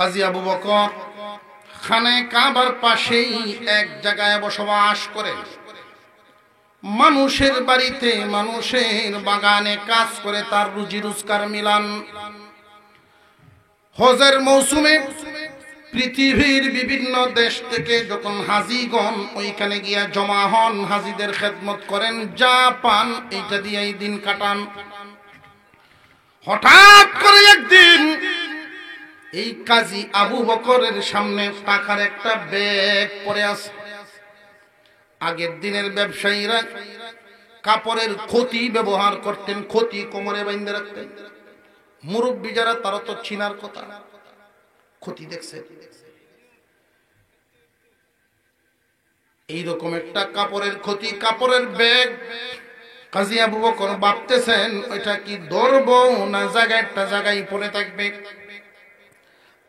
কাজী আবু বকর খানে কাবার পাশেই এক জায়গায় বসবাস করে, মানুষের বাড়িতে মানুষের বাগানে কাজ করে তার রুজি রোজগার মিলান। হজের মৌসুমে পৃথিবীর বিভিন্ন দেশ থেকে যখন হাজিগণ ওইখানে গিয়া জমা হন, হাজিদের খেদমত করেন, যা পান এইটা দিয়েই দিন কাটান। হঠাৎ করে একদিন এই কাজী আবু বকরের সামনে টাকার একটা ব্যাগ পড়ে আছে। আগের দিনের ব্যবসায়ীরা কাপড়ের ক্ষতি ব্যবহার করতেন, ক্ষতি কোমরে বাইন্ধে রাখতেন। মুরব্বী যারা তারা তো চিনার কথা, ক্ষতি দেখছে। এইরকম একটা কাপড়ের ক্ষতি, কাপড়ের ব্যাগ। কাজী আবু বকর ভাবতেছেন ওইটা কি ধরবো না জায়গায় পড়ে থাকবে।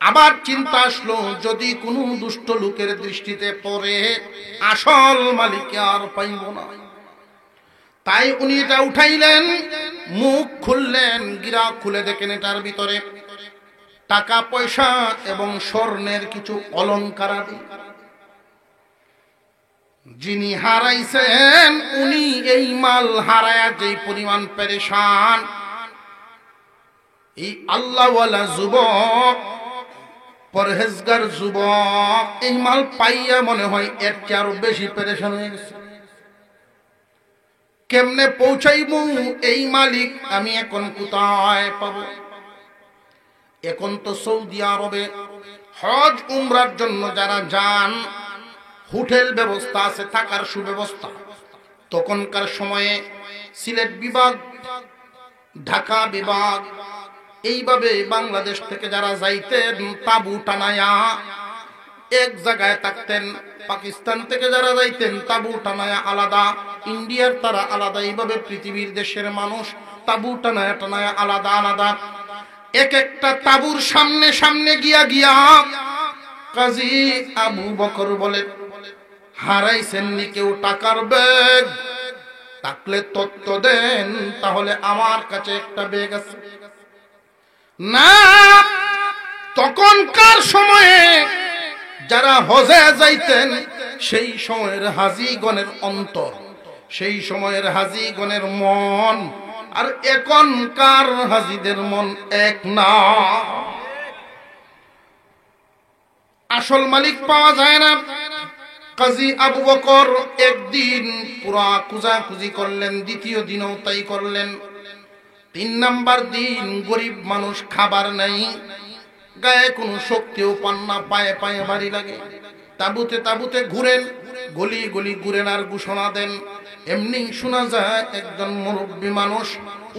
আবার চিন্তা আসলো যদি কোনো দুষ্ট লোকের দৃষ্টিতে পড়ে আসল মালিককে আর পাইব না। তাই উনি এটা উঠাইলেন, মুখ খুললেন, গিরা খুলে দেখেন এটার ভিতরে টাকা পয়সা এবং স্বর্ণের কিছু অলংকার আদি। যিনি হারাইছেন উনি এই মাল হারায়া যেই পরিমাণ পেরেশান, এই আল্লাহওয়ালা যুবক, পরহেজগার যুবক এই মাল পাইয়া মনে হয় এর চেয়ে আরো বেশি পেরেশান হয়ে গেছে। কেমনে পৌঁছাইবো এই মালিক আমি এখন কোথায় পাবো? এখন তো সৌদি আরবে হজ উমরার জন্য যারা যান, হোটেল ব্যবস্থা আছে, থাকার সুব্যবস্থা। তখনকার সময়ে সিলেট বিভাগ, ঢাকা বিভাগ, এইভাবে বাংলাদেশ থেকে যারা যাইতেন তাবু টানায়া এক জায়গায় থাকতেন। পাকিস্তান থেকে যারা যাইতেন তাবু টানায়া আলাদা, ইন্ডিয়ার তারা আলাদা। এইভাবে পৃথিবীর দেশের মানুষ তাবু টানায়া টানায়া আলাদা আলাদা। এক একটা তাবুর সামনে সামনে গিয়া গিয়া কাজী আবু বকর বলে, হারাইছেননি কেউ টাকার ব্যাগ? থাকলে তথ্য দেন, তাহলে আমার কাছে একটা ব্যাগ আছে। না, তখনকার সময়ে যারা হজে যাইতেন সেই সময়ের হাজিগণের অন্তর, সেই সময়ের হাজিগণের মন আর এখনকার হাজিদের মন এক না। আসল মালিক পাওয়া যায় না। কাজী আবু বকর একদিন পুরা খুঁজাখুঁজি করলেন, দ্বিতীয় দিনও তাই করলেন। ৩ নাম্বার দিন গরিব মানুষ, খাবার নাই, গায়ে কোনো শক্তিও পান না, পায়ে পায়ে ভারী লাগে। তাবুতে তাবুতে ঘুরেন, গলি গলি ঘুরেন আর ঘোষণা দেন। এমনি শোনা যায় একজন মুরব্বী মানুষ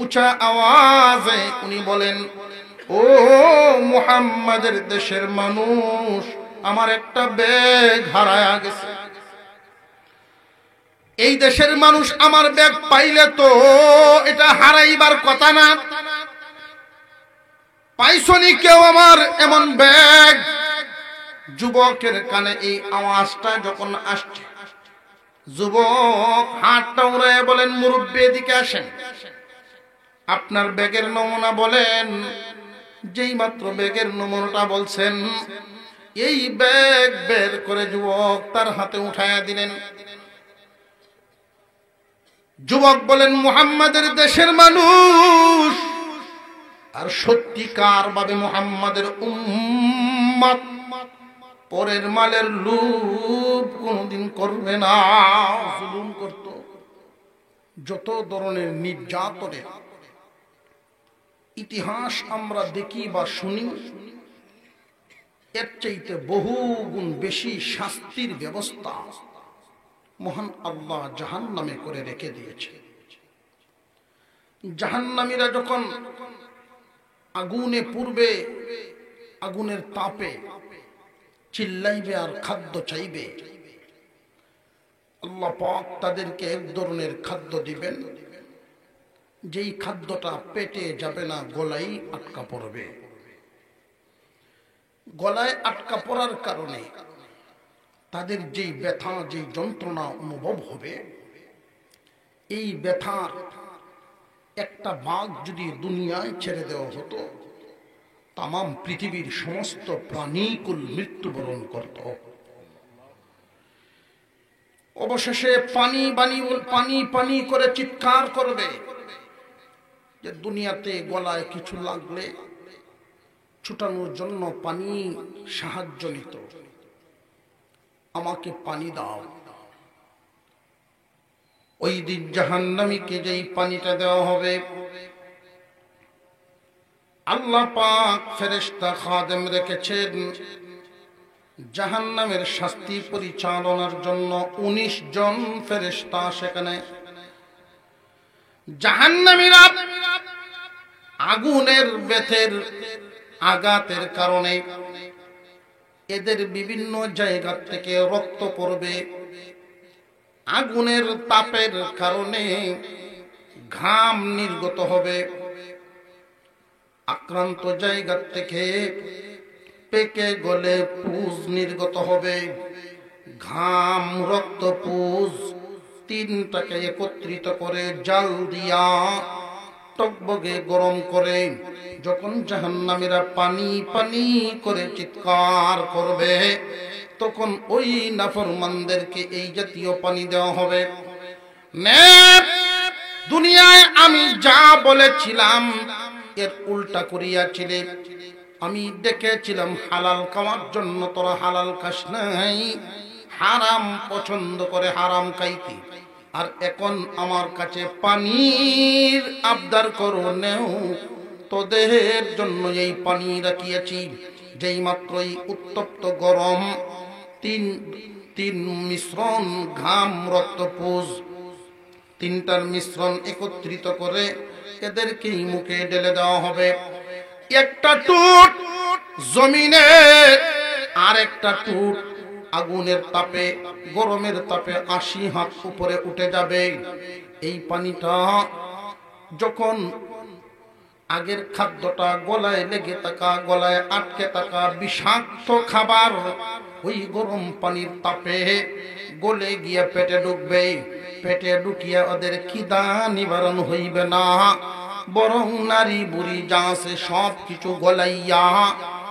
উঁচা আওয়াজে উনি বলেন, ও মুহাম্মাদের দেশের মানুষ, আমার একটা ব্যাগ হারায়া গেছে। এই দেশের মানুষ আমার ব্যাগ পাইলে তো এটা হারাইবার কথা না। পাইছনি কেউ আমার এমন ব্যাগ? যুবকের কানে এই আওয়াজটা যখন আসছে, যুবক হাতটা উড়ায় বলেন, মুরব্বী এদিকে আসেন, আপনার ব্যাগের নমুনা বলেন। যেই মাত্র ব্যাগের নমুনাটা বলছেন, এই ব্যাগ বের করে যুবক তার হাতে উঠায়া দিলেন। যুবক বলেন, মুহাম্মাদের দেশের মানুষ আর সত্যিকার ভাবে মুহাম্মাদের উম্মত পরের মালের লোভ কোনদিন করবে না। জুলুম করত, যত ধরনের নির্যাতনের ইতিহাস আমরা দেখি বা শুনি, এর চাইতে বহু গুণ বেশি শাস্তির ব্যবস্থা মহান আল্লাহ জাহান্নামে করে রেখে দিয়েছে। জাহান্নামীরা যখন আগুনে পুড়বে, আগুনের তাপে চিল্লাইবে আর খাদ্য চাইবে, আল্লাহ পাক তাদেরকে এক ধরনের খাদ্য দিবেন, যেই খাদ্যটা পেটে যাবে না, গলায় আটকা পড়বে। গলায় আটকা পড়ার কারণে তাদের যেই ব্যথা, যেই যন্ত্রণা অনুভব হবে, এই ব্যথার একটা ভাগ যদি দুনিয়ায় ছেড়ে দেওয়া হতো, তাম পৃথিবীর সমস্ত প্রাণীকুল মৃত্যুবরণ করত। অবশেষে পানি পানি পানি করে চিৎকার করবে যে দুনিয়াতে গলায় কিছু লাগলে ছুটানোর জন্য পানি সাহায্য নিত, আমাকে পানি দাও। ওই দিন জাহান্নামীকে যেই পানিটা দেওয়া হবে, আল্লাহ পাক ফেরেশতা খাদেম রেখেছেন জাহান্নামের শাস্তি পরিচালনার জন্য 19 জন ফেরেশতা। সেখানে জাহান্নামীরা আগুনের বেতের আঘাতের কারণে এদের বিভিন্ন জায়গা থেকে রক্ত পড়বে, আগুনের তাপের কারণে ঘাম নির্গত হবে, আক্রান্ত জায়গা থেকে পেকে গলে পুজ নির্গত হবে, ঘাম রক্ত পুজ তিনটাকে একত্রিত করে জাল দিয়া টকবগে গরম করে যখন জাহান্নামীরা পানি পানি করে চিৎকার করবে, তখন ওই নাফরমানদেরকে এই জাতীয় পানি দেওয়া হবে। দুনিয়ায় আমি যা বলেছিলাম এর উল্টা করিয়াছিলে, আমি ডেকেছিলাম হালাল খাওয়ার জন্য, তোরা হালাল খাস নাই, হারাম পছন্দ করে হারাম খাইতি, আর এখন আমার কাছে পানির আবদার করো, নেও তোদের জন্য এই পানি রাখিয়াছি। যেই মাত্রই উত্তপ্ত গরম তিন মিশ্রণ ঘাম রক্তপুজ তিনটার মিশ্রণ একত্রিত করে এদেরকেই মুখে ঢেলে দেওয়া হবে। একটা টুট জমিনে, আর একটা টুট আগুনের তাপে গরমের তাপে 80 হাত উপরে উঠে যাবে। এই পানিটা যখন আগের খাদ্যটা গলায় লেগে থাকা, গলায় আটকে থাকা বিষাক্ত খাবার ওই গরম পানির তাপে গলে গিয়ে পেটে ঢুকবে, পেটে ঢুকিয়া ওদের খিদা নিবারণ হইবে না, বরং নারী বুড়ি যা আছে সব কিছু গলাইয়া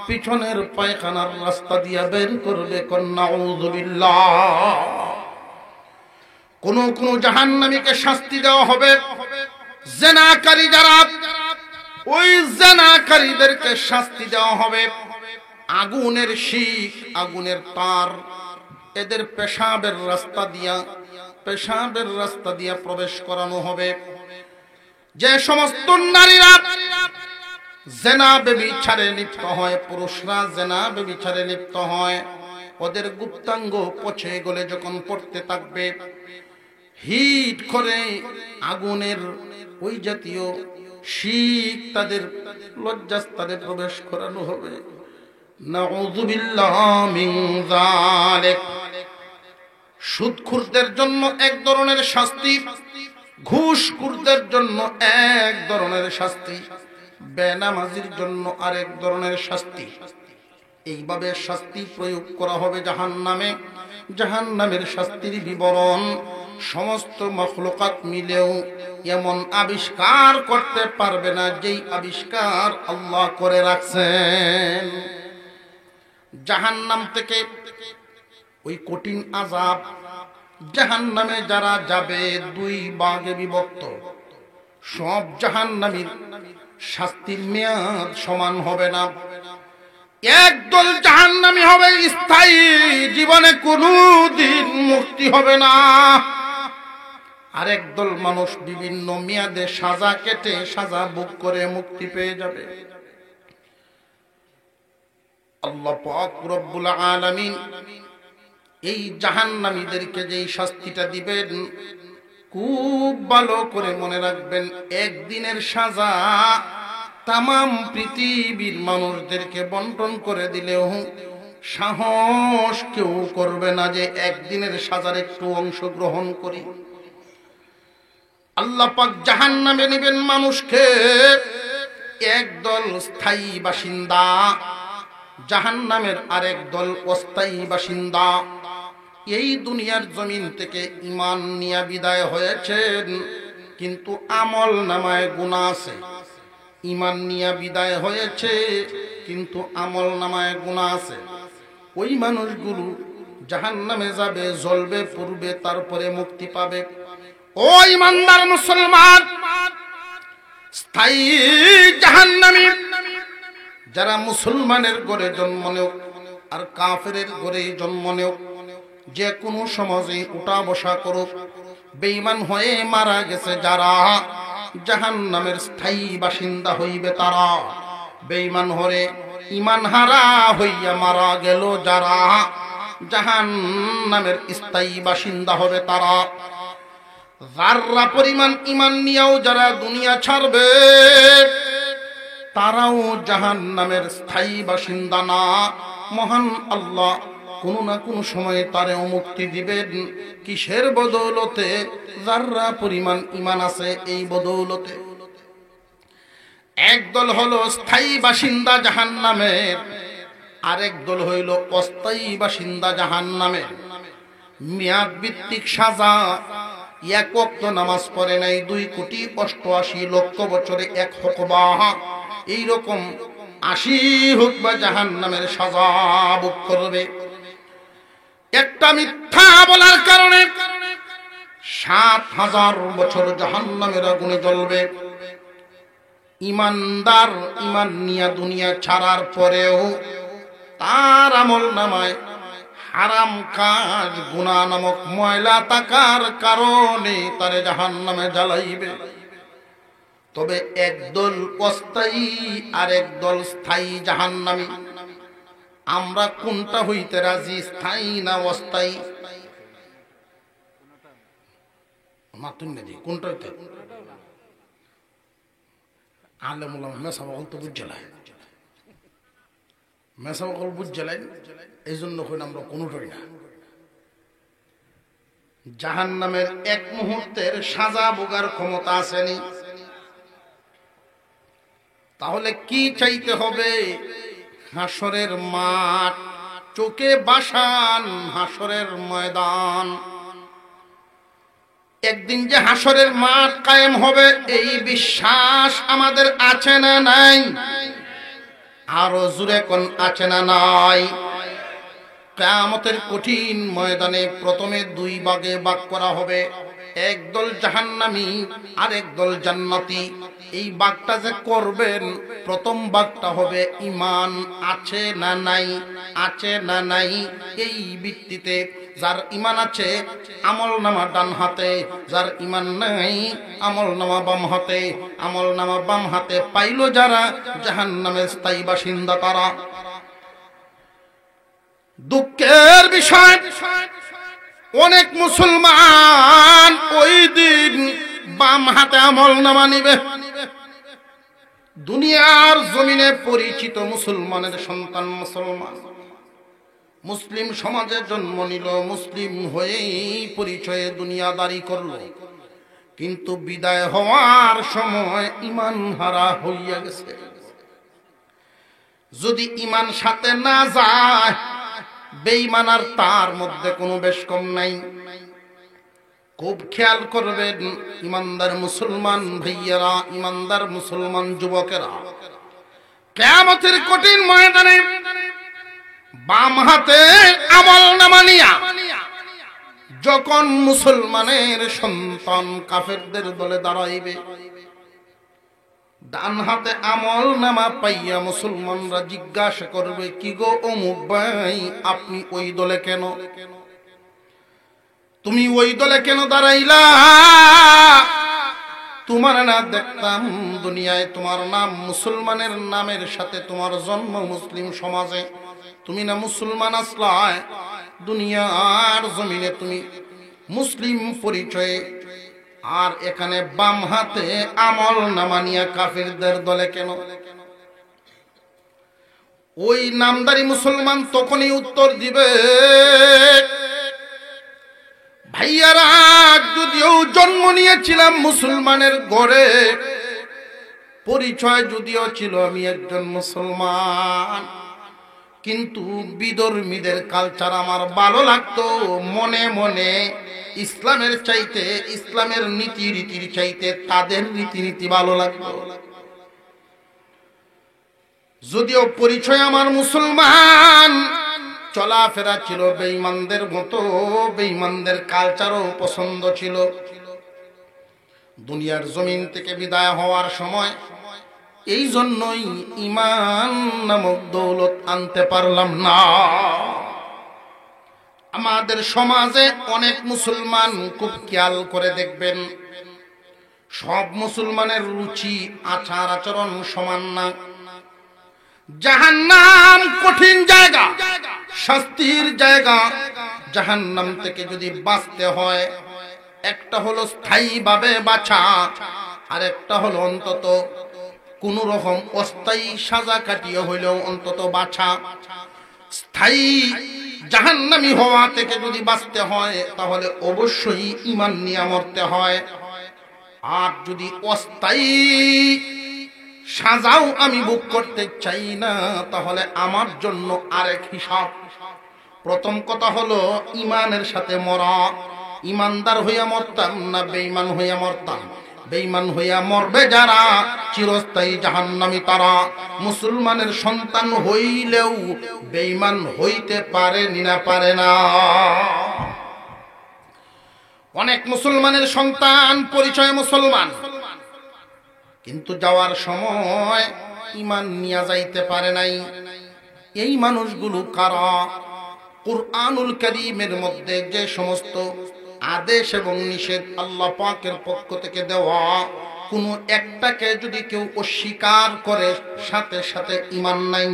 পিছনের পায়খানার রাস্তা দিয়া বের করবে। নাউযুবিল্লাহ। কোন কোন জাহান্নামীকে শাস্তি দেওয়া হবে, জিনাকারী যারা, ওই জিনাকারীদেরকে শাস্তি দেওয়া হবে আগুনের শিখ, আগুনের তার এদের পেশাবের রাস্তা দিয়া প্রবেশ করানো হবে। যে সমস্ত নারীরা জিনা ব্যভিচারে লিপ্ত হয়, পুরুষরা জিনা ব্যভিচারে লিপ্ত হয়, ওদের গুপ্তাঙ্গ পচে গলে যখন পড়তে থাকবে, হিট করে আগুনের ওই জাতীয় শিখ তাদের লজ্জাস্থানে প্রবেশ করানো হবে। নাউযুবিল্লাহ মিন যালিক। সুদখোরদের জন্য এক ধরনের শাস্তি, ঘুষখোরদের জন্য এক ধরনের শাস্তি, বেনামাজির জন্য আরেক ধরনের শাস্তি। এইভাবে শাস্তি প্রয়োগ করা হবে জাহান্নামে। জাহান্নামের শাস্তির বিবরণ সমস্ত মাখলুকাত মিলেও এমন আবিষ্কার করতে পারবে না যেই আবিষ্কার আল্লাহ করে রাখছেন। জাহান্নাম থেকে ওই কঠিন আযাব, জাহান্নামে যারা যাবে 2 ভাগে বিভক্ত। সব জাহান্নামীর শাস্তির মেয়াদ সমান হবে না। একদল জাহান্নামী হবে স্থায়ী, জীবনে কোনদিন মুক্তি হবে না। আরেক দল মানুষ বিভিন্ন মেয়াদে সাজা কেটে সাজা ভোগ করে মুক্তি পেয়ে যাবে। আল্লাহ পাক রব্বুল আলামিন এই জাহান্নামীদেরকে যেই শাস্তিটা দিবেন, খুব ভালো করে মনে রাখবেন, একদিনের সাজা তামাম পৃথিবীর মানুষদেরকে বন্টন করে দিলেও সাহস কেউ করবে না যে একদিনের সাজার একটু অংশ গ্রহণ করি। আল্লাহ পাক জাহান্নামে নেবেন মানুষকে, একদল স্থায়ী বাসিন্দা, জাহান্নামের আরেক দল অস্থায়ী বাসিন্দা। এই দুনিয়ার জমিন থেকে ঈমান নিয়ে বিদায় হয়েছেন, কিন্তু আমল নামায় গুনাহ আছে। ঈমান নিয়ে বিদায় হয়েছে, কিন্তু আমল নামায় গুনাহ আছে, ওই মানুষগুলো জাহান্নামে যাবে, জ্বলবে, পুড়বে, তারপরে মুক্তি পাবে। ও ইমানদার মুসলমান, স্থায়ী জাহান্নামী যারা মুসলমানের ঘরে জন্ম নেও আর কাফেরের ঘরে জন্ম নেও, যে কোনো সমাজে উঠা বসা করুক, বেঈমান হয়ে মারা গেছে যারা, জাহান্নামের স্থায়ী বাসিন্দা হইবে তারা। বেঈমান হয়ে ঈমান হারা হইয়া মারা গেল যারা, জাহান্নামের স্থায়ী বাসিন্দা হবে তারা। যাররা পরিমাণ ঈমান নিয়েও যারা দুনিয়া ছাড়বে, তারাও জাহান্নামের স্থায়ী বাসিন্দা না। মহান আল্লাহ কোনো না কোনো সময়ে তারেও মুক্তি দিবেন। কিসের বদৌলতে? যাররা পরিমাণ ঈমান আছে এই বদৌলতে। একদল হলো স্থায়ী বাসিন্দা জাহান্নামের, আরেক দল হইল অস্থায়ী বাসিন্দা জাহান্নামের। মেয়াদ ভিত্তিক সাজা, এক ওয়াক্ত নামাজ পড়ে নাই, 2,88,00,000 বছরে এক হুকবা, এইরকম 80 হুকবা জাহান্নামের সাজা ভোগ করবে। একটা মিথ্যা বলার কারণে 7,000 বছর জাহান্নামের আগুনে জ্বলবে। ইমানদার ঈমান নিয়া দুনিয়া ছাড়ার পরেও তার আমল নামায় হারাম কাজ, গুনাহ নামক ময়লা থাকার কারণে তারে জাহান্নামে জ্বালাইবে। তবে একদল অস্থায়ী আর একদল স্থায়ী জাহান্নামী। আমরা কোনটা হইতে রাজি, স্থায়ী না অস্থায়ী? মাতুন নেই কোনটা হইতে? আলেম ওলামা মেসাবকল তো বুঝলাম, মেসাবকল বুঝলাম, এই জন্য আমরা কোনটাই না। জাহান্নামের এক মুহূর্তের সাজা ভোগার ক্ষমতা আসেনি। তাহলে কি চাইতে হবে? হাসরের মাঠ, চোখে বাসান হাসরের ময়দান। একদিন যে হাসরের মাঠ কায়েম হবে, এই বিশ্বাস আমাদের আছে না নাই? আরো জোরে কোন আছে না নাই? কিয়ামতের কঠিন ময়দানে প্রথমে 2 ভাগে ভাগ করা হবে, একদল জাহান্নামী আর একদল জান্নাতি। এই ভাগটা যে করবেন, প্রথম ভাগটা হবে ঈমান আছে না নাই, আছে না নাই। এই ভিত্তিতে যার ঈমান আছে আমলনামা ডান হাতে, যার ঈমান নাই আমলনামা বাম হাতে। আমলনামা বাম হাতে পাইল যারা, জাহান্নামের স্থায়ী বাসিন্দা তারা। দুঃখের বিষয়, অনেক মুসলমান ওই দিন বাম হাতে আমলনামা নিবে। দুনিয়ার জমিনে পরিচিত মুসলমানের সন্তান, মুসলমান মুসলিম সমাজে জন্ম নিল, মুসলিম হয়েই পরিচয়ে দুনিয়াদারি করলো, কিন্তু বিদায় হওয়ার সময় ঈমান হারা হইয়া গেছে। যদি ঈমান সাথে না যায়, বেঈমান আর তার মধ্যে কোনো বেশ কম নাই। খুব খেয়াল করবেন ইমানদার মুসলমান ভাইয়েরা, ইমানদার মুসলমান যুবকেরা, কিয়ামতের কঠিন ময়দানে বাম হাতে আমলনামা নিয়া যখন মুসলমানের সন্তান কাফেরদের দলে দাঁড়াইবে, ডান হাতে আমলনামা পাইয়া মুসলমানরা জিজ্ঞাসা করবে, কি গো অমুক ভাই, আপনি ওই দলে কেন? তুমি ওই দলে কেন দাঁড়াইলা? তোমার না দেখতাম দুনিয়ায়, তোমার নাম মুসলমানের নামের সাথে তোমার জন্ম মুসলিম সমাজে, তুমি না মুসলমান আসলায়, দুনিয়ার জমিনে তুমি মুসলিম পরিচয়ে, আর এখানে বাম হাতে আমলনামা নিয়া কাফিরদের দলে কেন? ওই নামদারি মুসলমান তখনই উত্তর দিবে, ভাইয়ারা, যদিও জন্ম নিয়েছিলাম মুসলমানের ঘরে, পরিচয় যদিও ছিল আমি একজন মুসলমান, কিন্তু বিধর্মীদের কালচার আমার ভালো লাগতো। মনে মনে ইসলামের চাইতে, ইসলামের নীতি রীতির চাইতে তাদের রীতিনীতি ভালো লাগতো। যদিও পরিচয় আমার মুসলমান, চলাফেরা ছিল বেঈমানদের মতো, বেঈমানদের কালচারও পছন্দ ছিল। দুনিয়ার জমিন থেকে বিদায় হওয়ার সময় এই জন্যই ঈমান নামক দৌলত আনতে পারলাম না। আমাদের সমাজে অনেক মুসলমান, খুব খেয়াল করে দেখবেন, সব মুসলমানের রুচি আচার আচরণ সমান না। জাহান্নাম কঠিন জায়গা, শাস্তির জায়গা। জাহান্নাম থেকে যদি বাঁচতে হয়, একটা হলো স্থায়ীভাবে বাঁচা, আর একটা হলো অন্তত কোন রকম অস্থায়ী সাজা কাটিয়ে হইলেও অন্তত বাঁচা। স্থায়ী জাহান্নামী হওয়া থেকে যদি বাঁচতে হয় তাহলে অবশ্যই ঈমান নিয়ে মরতে হয়। আর যদি অস্থায়ী সাজাও আমি ভোগ করতে চাই না, তাহলে আমার জন্য আরেক হিসাব। প্রথম কথা হলো ঈমানের সাথে মরা। ঈমানদার হইয়া মরতাম না বেঈমান হইয়া মরতাম? বেঈমান হইয়া মরবে যারা, চিরস্থায়ী জাহান্নামী তারা। মুসলমানের সন্তান হইলেও বেঈমান হইতে পারে না, পারে না। অনেক মুসলমানের সন্তান পরিচয় মুসলমান, কিন্তু যাওয়ার সময় ঈমান নিয়ে যাইতে পারে নাই। এই মানুষগুলো কারা? কুরআনুল কারীমের মধ্যে যে সমস্ত আদেশ এবং নিষেধ আল্লাহ পাকের পক্ষ থেকে দেওয়া, কোনো একটাকে যদি কেউ অস্বীকার করে, সাথে সাথে ঈমান নাই।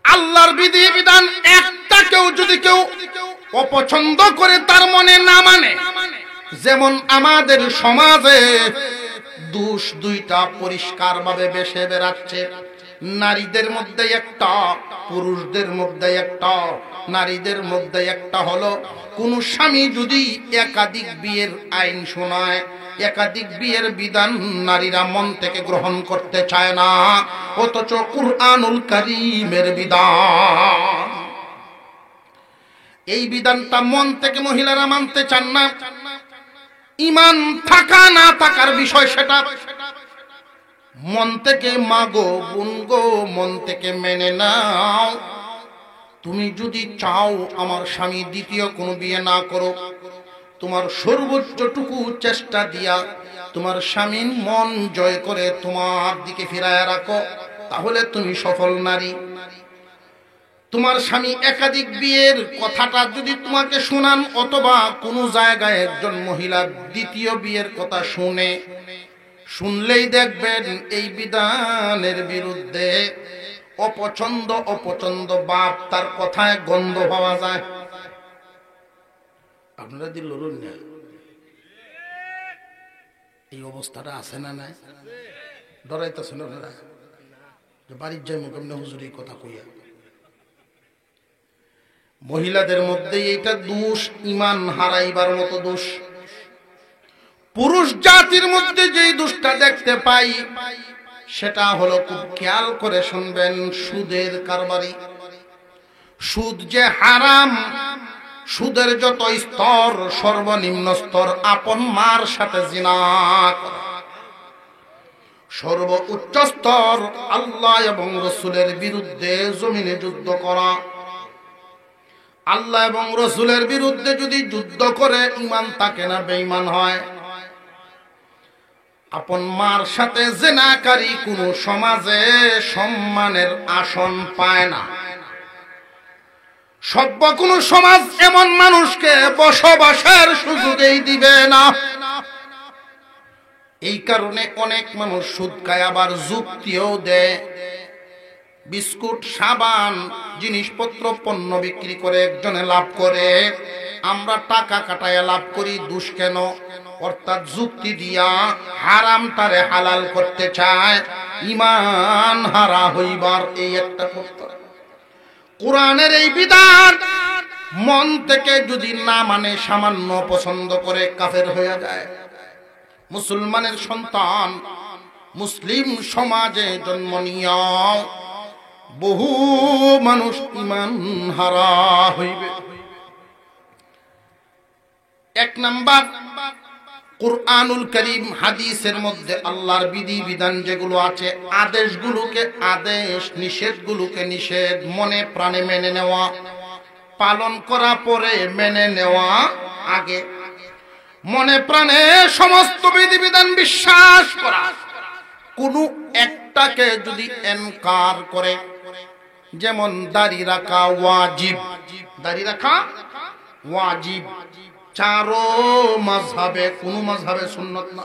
আল্লাহর বিধি বিধান একটাকেও যদি কেউ অপছন্দ করে, তার মনে না মানে, যেমন আমাদের সমাজে দোষ দুইটা পরিষ্কার ভাবে বেশে বেড়াচ্ছে। নারীদের মধ্যে একটা, পুরুষদের মধ্যে একটা। নারীদের মধ্যে একটা হলো, কোন স্বামী যদি একাধিক বিয়ের আইন শোনায়, একাধিক বিয়ের বিধান নারীরা মন থেকে গ্রহণ করতে চায় না, অথচ কুরআনুল কারীমের বিধান, এই বিধানটা মন থেকে মহিলারা মানতে চান না। ঈমান থাকা না থাকার বিষয় সেটা। মন থেকে মাগো বুনগো, মন থেকে মেনে নাও। তুমি যদি চাও আমার স্বামী দ্বিতীয় কোনো বিয়ে না করো, তোমার সর্বোচ্চটুকু চেষ্টা দিয়া তোমার স্বামীর মন জয় করে তোমার দিকে ফিরায় রাখো, তাহলে তুমি সফল নারী। তোমার স্বামী একাধিক বিয়ের কথাটা যদি তোমাকে শোনান, অথবা কোনো জায়গায় একজন মহিলা দ্বিতীয় বিয়ের কথা শুনলেই দেখবেন এই বিধানের বিরুদ্ধে অপছন্দ বাপ তার কথায় গন্ধ পাওয়া যায়। আপনারা দিল না, এই অবস্থাটা আছে না? নাই ডরাইতেছেন আপনারা যে বাড়ির যাই মুখে হুজুরি কথা কইয়া। মহিলাদের মধ্যে এইটা দোষ, ঈমান হারাইবার মতো দোষ। পুরুষ জাতির মধ্যে যেই দোষটা দেখতে পাই, সেটা হলো, খুব খেয়াল করে শুনবেন, সুদের কারবারি। সুদ যে হারাম, সুদের যত স্তর, সর্বনিম্ন স্তর আপন মার সাথে জিনা করা, সর্ব উচ্চ স্তর আল্লাহ এবং রাসূলের বিরুদ্ধে জমিনে যুদ্ধ করা। আল্লাহ এবং রাসূলের বিরুদ্ধে যদি যুদ্ধ করে ঈমান থাকে না, বেঈমান হয়। আপন মার সাথে জিনাকারী কোন সমাজে সম্মানের আসন পায় না। সভ্য কোন সমাজ এমন মানুষকে বসবাসের সুযোগই দিবে না। এই কারণে অনেক মানুষ সুদ খায়, আবার যুক্তিও দেয়। বিস্কুট, সাবান, জিনিসপত্র, পণ্য বিক্রি করে একজনে লাভ করে, আমরা টাকা কাটায় লাভ করি। দোষ কেন? অর্থাৎ যুক্তি দিয়া হারামটারে হালাল করতে চায়। ঈমান হারা হইবার এই একটা কথা। কোরআনের এই বিধান মন থেকে যদি না মানে, সামান্য পছন্দ করে, কাফের হয়ে যায়। মুসলমানের সন্তান মুসলিম সমাজে জন্ম নিয়া বহু মানুষ ঈমান হারা হইবে। এক নাম্বার, কুরআনুল কারীম হাদিসের মধ্যে আল্লাহর বিধিবিধান যেগুলো আছে, আদেশগুলোকে আদেশ, নিষেধগুলোকে নিষেধ মনে প্রাণে মেনে নেওয়া, পালন করা পরে মেনে নেওয়া আগে, মনে প্রাণে সমস্ত বিধিবিধান বিশ্বাস করা। কোন একটাকে যদি ইনকার করে, যেমন দাড়ি রাখা ওয়াজিব, দাড়ি রাখা ওয়াজিব, চারো মাযহাবে, কোন মাযহাবে সুন্নাত না,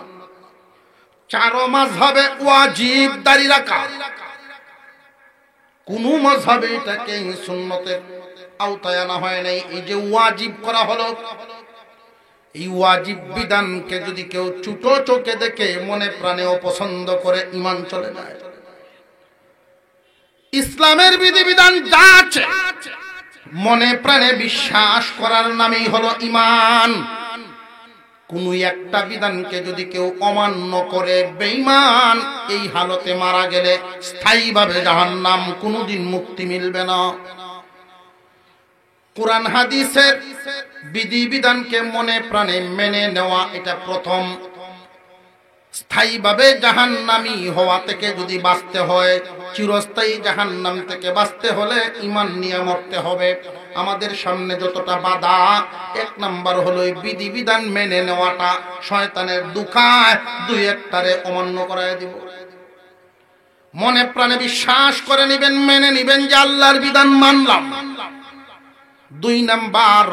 চারো মাযহাবে ওয়াজিব দাড়ি রাখা, কোন মাযহাবে এটাকে সুন্নতের আওতায় আনা হয় নাই। এই যে ওয়াজিব করা হলো, এই ওয়াজিব বিধানকে যদি কেউ ছোট চোখে দেখে মনে প্রাণে অপছন্দ করে, ঈমান চলে যায়। ইসলামের বিধিবিধান যা আছে মনে প্রাণে বিশ্বাস করার নামই হলো ঈমান। কোন একটা বিধানকে যদি কেউ অমান্য করে, বেঈমান, এই হালতে মারা গেলে স্থায়ীভাবে জাহান্নাম, কোনদিন মুক্তি মিলবে না। কুরআন হাদিসের বিধিবিধানকে মনে প্রাণে মেনে নেওয়া, এটা প্রথম। স্থায়ীভাবে জাহান্নামী হওয়া থেকে যদি বাঁচতে হয়, চিরস্থায়ী জাহান্নাম থেকে বাঁচতে হলে ঈমান নিয়ে মরতে হবে। আমাদের সামনে যতটা বাধা, এক নাম্বার হলো এই বিধিবিধান মেনে নেওয়াটা। শয়তানের দুখায় দুই একটারে অমান্য করায় দিব। মনে প্রাণে বিশ্বাস করে নিবেন, মেনে নিবেন যে আল্লাহর বিধান মানলাম। দুই নাম্বার,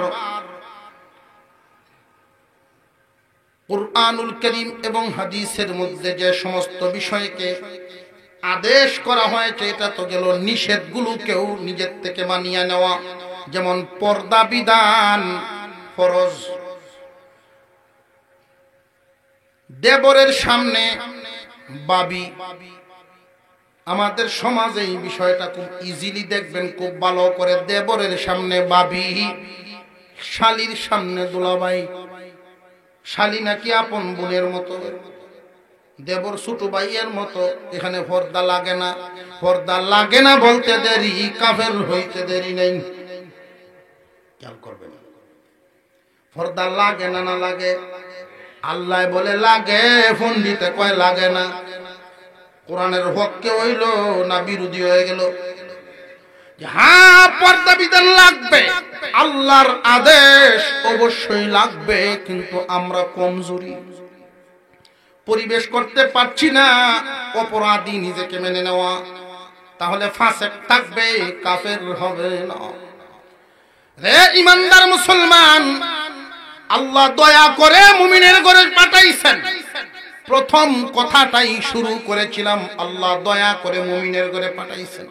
কুরআনুল কারীম এবং হাদিসের মধ্যে যে সমস্ত বিষয়কে আদেশ করা হয়েছে, এটা তো গেল। নিষেধগুলোকেও নিজের থেকে মানিয়ে নেওয়া, যেমন পর্দা বিধান ফরজ, দেবরের সামনে বাবি। আমাদের সমাজে এই বিষয়টা খুব ইজিলি দেখবেন, খুব ভালো করে। দেবরের সামনে বাবি, শালীর সামনে দুলাভাই। শালী নাকি আপন বোনের মতো, দেবর ছোট ভাইয়ের মতো। এখানে পর্দা লাগে না। পর্দা লাগে না বলতে দেরি, কাফের হইতে দেরি নেই। খেয়াল করবেন, পর্দা লাগে না, না লাগে। আল্লাহ বলে লাগে, পণ্ডিতে কয় লাগে না। কোরআনের পক্ষে হইল না বিরোধী হয়ে গেল? হ্যাঁ, পর্দা বিধান লাগবে, আল্লাহর আদেশ অবশ্যই লাগবে, কিন্তু আমরা কমজোরি, পরিবেশ করতে পারছি না। অপরাধী নিজেকে মেনে নেওয়া, তাহলে ফাসেক থাকবে, কাফের হবে না। রে ইমানদার মুসলমান, আল্লাহ দয়া করে মুমিনের ঘরে পাঠাইছেন। প্রথম কথাটাই শুরু করেছিলাম, আল্লাহ দয়া করে মুমিনের ঘরে পাঠাইছেন।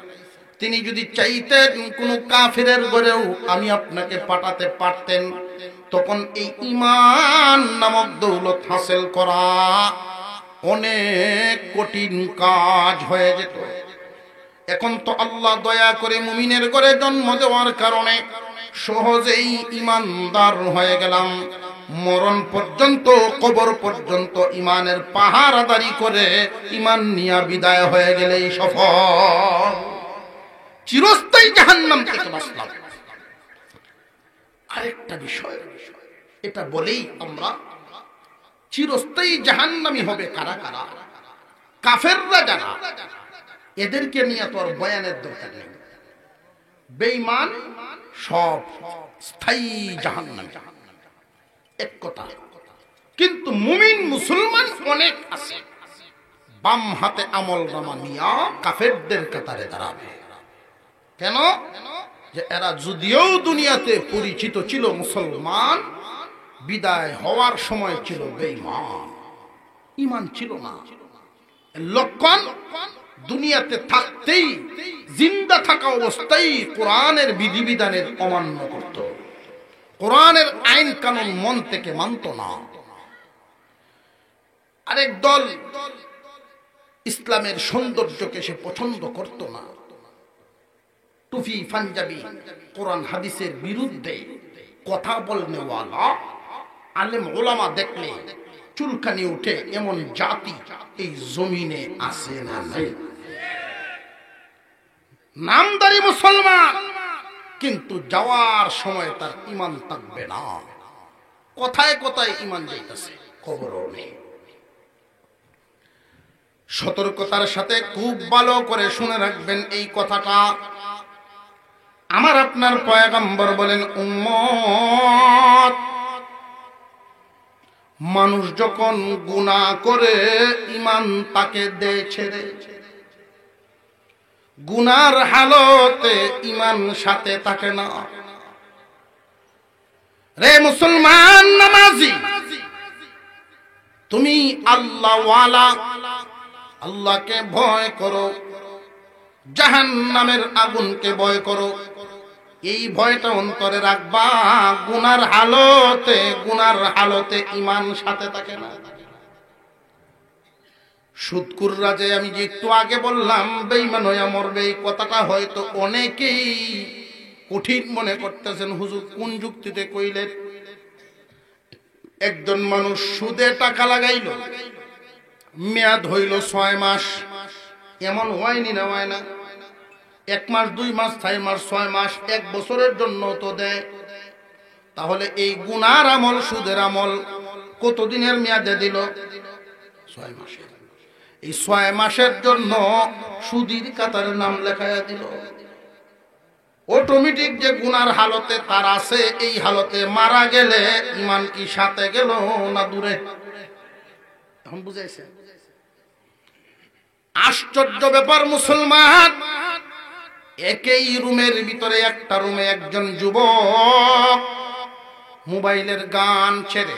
তিনি যদি চাইতেন কোন কাফিরের ঘরেও আমি আপনাকে পাঠাতে পারতেন, তখন এই ঈমান নামক দৌলত হাসিল করা অনেক কঠিন কাজ হয়ে যেত। এখন তো আল্লাহ দয়া করে মুমিনের ঘরে জন্ম দেওয়ার কারণে সহজেই ঈমানদার হয়ে গেলাম। মরণ পর্যন্ত, কবর পর্যন্ত ঈমানের পাহারাদারি করে ঈমান নিয়ে বিদায় হয়ে গেলেই সফল। চিরস্থায়ী জাহান্নাম থেকে বাঁচলাম। আরেকটা বিষয়, এটা বলেই আমরা চিরস্থায়ী জাহান্নামী হবে কারা কারা? কাফেররা যারা, এদেরকে নিয়ে তো আর বয়ানের দরকার নেই। বেঈমান সব স্থায়ী জাহান্নামী, এক কথা। কিন্তু মুমিন মুসলমান অনেক আছে, বাম হাতে আমল নামা নিয়া কাফেরদের কাতারে দাঁড়াবে। কেন? যে এরা যদিও দুনিয়াতে পরিচিত ছিল মুসলমান, বিদায় হওয়ার সময় ছিল বেঈমান, ঈমান ছিল না। লক্ষণ দুনিয়াতে থাকতেই, জিন্দা থাকা অবস্থায় কোরআনের বিধিবিধানের অমান্য করত, কোরআনের আইন কানুন মন থেকে মানত না। আরেক দল ইসলামের সৌন্দর্যকে সে পছন্দ করত না। টুপি পাঞ্জাবি কোরআন হাদিসের বিরুদ্ধে কথা বলনেওয়ালা আলেম ওলামা দেখলে চুলকানি উঠে, এমন জাতি এই জমিনে আছে না নাই? নামদারি মুসলমান, কিন্তু যাওয়ার সময় তার ঈমান থাকবে না। কথায় কথায় ঈমান যাইতেছে, কবরও নেই। সতর্কতার সাথে খুব ভালো করে শুনে রাখবেন এই কথাটা। আমার আপনার পয়গম্বর বলেন, উম্মত, মানুষ যখন গুনাহ করে ঈমান তাকে দেয় ছেড়ে, গুনার হালতে ঈমান সাথে থাকে না। রে মুসলমান নামাজি, তুমি আল্লাহ ওয়ালা, আল্লাহকে ভয় করো, জাহান্নামের আগুনকে ভয় করো। এই ভয়টা অন্তরে রাখবা। গুনার হালতে ঈমান সাথে থাকে না। সুদকুররা যে আমি যে একটু আগে বললাম বেঈমান হইয়া মরবে, এই কথাটা হয়তো অনেকেই কঠিন মনে করতেছেন। হুজুর কোন যুক্তিতে কইলেন? একজন মানুষ সুদে টাকা লাগাইল, মেয়াদ হইল 6 মাস। এমন হয়নি না? হয় না? 1 মাস 2 মাস 4 মাস 6 মাস 1 বছরের জন্য তো দেয়। তাহলে এই গুনার আমল, সুদের আমল কতদিনের মেয়াদে দিল? 6 মাসের। এই 6 মাসের জন্য সুদীর কাতারে নাম লেখায়া দিল। অটোমেটিক যে গুনার হালতে তার আছে, এই হালতে মারা গেলে ঈমান কি সাথে গেল না দূরে? এখন বুঝাইছে? আশ্চর্য ব্যাপার মুসলমান। একই রুমের ভিতরে, একটা রুমে একজন যুবক মোবাইলের গান ছেড়ে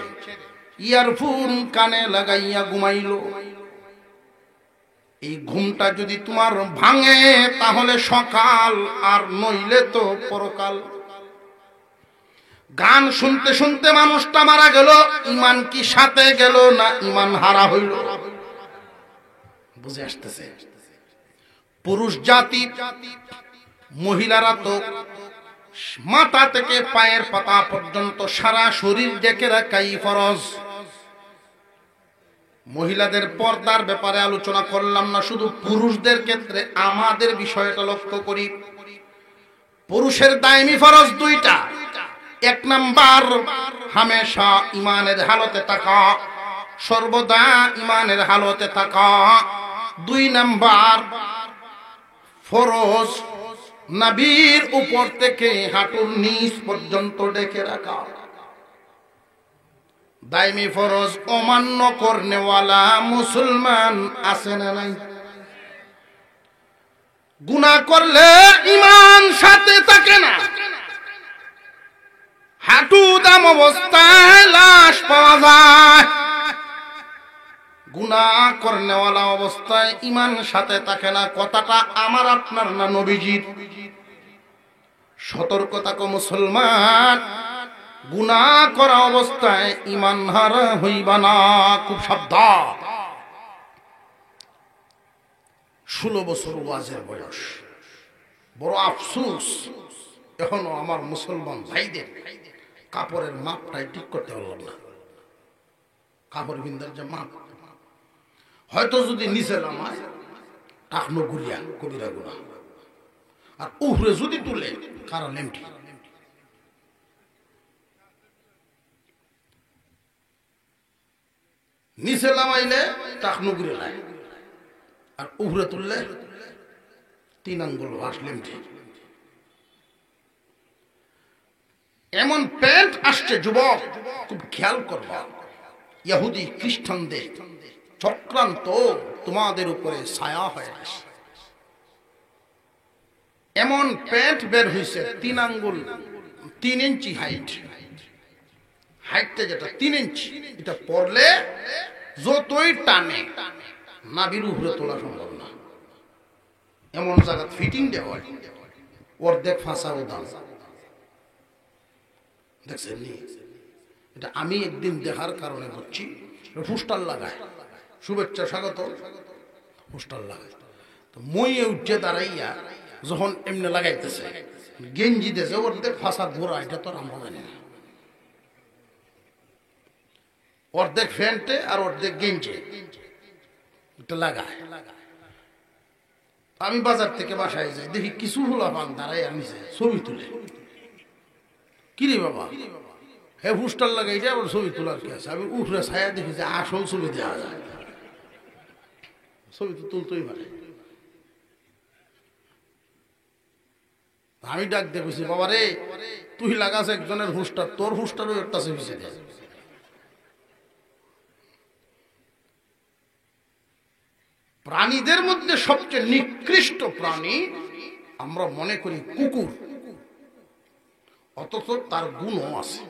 ইয়ারফোন কানে লাগাইয়া ঘুমাইল। এই ঘুমটা যদি তোমার ভাঙে তাহলে সকাল, আর নইলে তো পরকাল। গান শুনতে শুনতে মানুষটা মারা গেল, ঈমান কি সাথে গেল না ঈমান হারা হইল? বুঝে আসতেছে? পুরুষ জাতি, মহিলারা তো মাথা থেকে পায়ের পাতা পর্যন্ত সারা শরীর ঢেকে রাখাই ফরজ। মহিলাদের পর্দার ব্যাপারে আলোচনা করলাম না, শুধু পুরুষদের ক্ষেত্রে আমাদের বিষয়টা লক্ষ্য করি। পুরুষের দায়মি ফরজ 2টা। 1 নাম্বার, হামেশা ঈমানের হালতে থাকা, সর্বদা ঈমানের হালতে থাকা। 2 নাম্বার ফরজ, নাভির উপর থেকে হাঁটুর নিচ পর্যন্ত ঢেকে রাখা। দায়মি ফরজ অমান্য করনেওয়ালা মুসলমান আছে না নাই? গুনাহ করলে ঈমান সাথে থাকে না। হাঁটু দাম অবস্থায় লাশ পাওয়া যায়। গুনাহ করনেওয়ালা অবস্থায় ঈমান সাথে থাকে না। কথাটা আমার আপনার না নবীজির? সতর্কতা কো মুসলমান, গুনাহ করা অবস্থায় ঈমান হারা হইবা না। খুব সাবধান। 16 বছর ওয়াজের বয়স, বড় আফসোস এখনো আমার মুসলমান ভাইদের কাপড়ের মাপটাই ঠিক করতে পারলাম না। কাপড় বিন্দার যে মাপ, হয়তো যদি নিচে নামায় টাকনো গুড়িয়া কবিরা গুণা, আর উপরে যদি তুলে কারো লেমটি। নিচে নামাইলে টাকনো গুড়ে লাগে, আর উপরে তুললে 3 আঙ্গুল বাস লেমটি। এমন প্যান্ট আসছে যুবক, খুব খেয়াল করবা। ইহুদি খ্রিস্টানদের চক্রান্ত তোমাদের উপরে ছায়া হয়ে আসে। এমন প্যান্ট বের হয়েছে 3 আঙ্গুল 3 ইঞ্চি হাইট, হাইটটা যেটা 3 ইঞ্চি, এটা পরলে যতই টানে নাভির উপরে তোলা সম্ভব না। এমন জায়গা ফিটিং দেওয়া, অর্ধেক ফাঁসাও দাম। দেখছেন? এটা আমি একদিন দেখার কারণে হচ্ছি। পোস্টার লাগায়, শুভেচ্ছা স্বাগত পোস্টার লাগায়। তো মইয়ে উঠে দাঁড়াইয়া যখন এমনি লাগাইতেছে, গেঞ্জি দেশে অর্ধেক ফাঁসা ঘোরা, এটা তো আমরা জানি না। অর্ধেক ফ্যান্টে আর অর্ধেক গেঞ্জি এটা লাগায়। আমি বাজার থেকে বাসায় যাই, দেখি কিছু হলা পান দাঁড়াই, আমি ছবি তুলে। কিরে বাবা, হে হুস্টার লাগে এটা আবার ছবি তোলার কি আছে? আমি উঠরে ছায়া দেখি যে আসল ছবি দেওয়া যায়, ছবি তো তুলতেই পারে। আমি ডাক দিয়ে বলছি, বাবা রে তুই লাগাস একজনের হুস্টার, তোর হুস্টারও একটা ছবি দেয়। প্রাণীদের মধ্যে সবচেয়ে নিকৃষ্ট প্রাণী আমরা মনে করি কুকুর, অথচ তার গুণও আছে।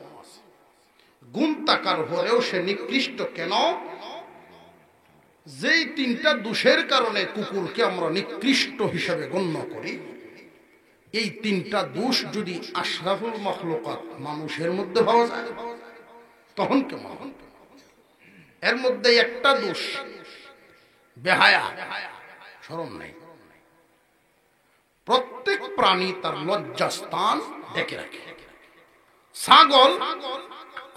গুণ থাকার পরেও সে নিকৃষ্ট কেন? যেই তিনটা দোষের কারণে কুকুরকে আমরা নিকৃষ্ট হিসেবে গণ্য করি, এই তিনটা দোষ যদি আশরাফুল মখলুকাত মানুষের মধ্যে পাওয়া যায় তখন কেমন? এর মধ্যে একটা দোষ বেহায়া, শরম নাই। প্রত্যেক প্রাণী তার লজ্জাস্থান ঢেকে রাখে। ছাগল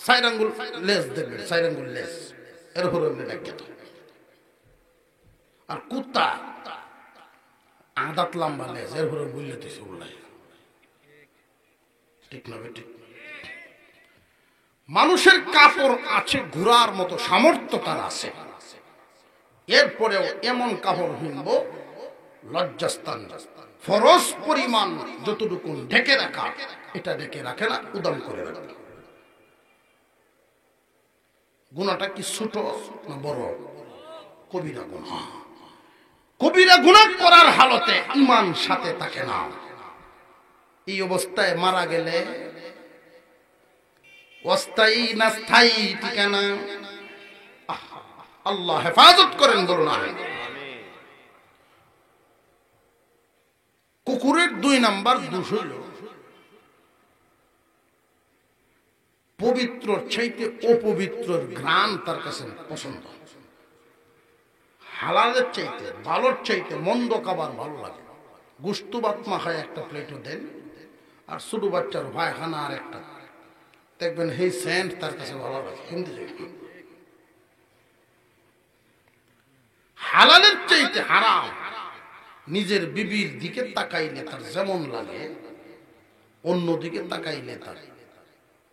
4 আঙ্গুল লেজ দেখবে, 4 আঙ্গুল লেজ এর উপরে ঢেকে থাকে। আর কুত্তা আদাত লম্বা লেজ এর উপরে বললে তো উল্লাই, ঠিক না বেঠিক? মানুষের কাপড় আছে ঘোরার মতো সামর্থ্য তার আছে, এরপরেও এমন কাপড় কিনব লজ্জাস্থান ফরজ পরিমাণ যতটুকু ঢেকে রাখা, এটা ঢেকে রাখে না, উদাম করে রাখে। গুনাহটা কি ছোট না বড়? কবিরা গুনাহ। কবিরা গুনাহ করার হালতে ঈমান সাথে থাকে না। এই অবস্থায় মারা গেলে অস্থায়ী না স্থায়ী ঠিকানা? আল্লাহ হেফাজত করেন, বলুন আমিন। কুকুরের 2 নাম্বার দোষ হইল পবিত্র চাইতে অপবিত্রর ঘ্রাণ তার কাছে পছন্দ। হালালের চাইতে, ভালোর চাইতে মন্দ খাবার ভালো লাগে। গোশত ভাত মাখায় একটা প্লেটও দেন, আর ছোট বাচ্চার পায়খানা আর একটা দেখবেন, সেই সেন্ট তার কাছে ভালো লাগে। হালালের চাইতে হারাম নিজের বিবির দিকে তাকাইলে তার যেমন লাগে, অন্য দিকে তাকাইলে তার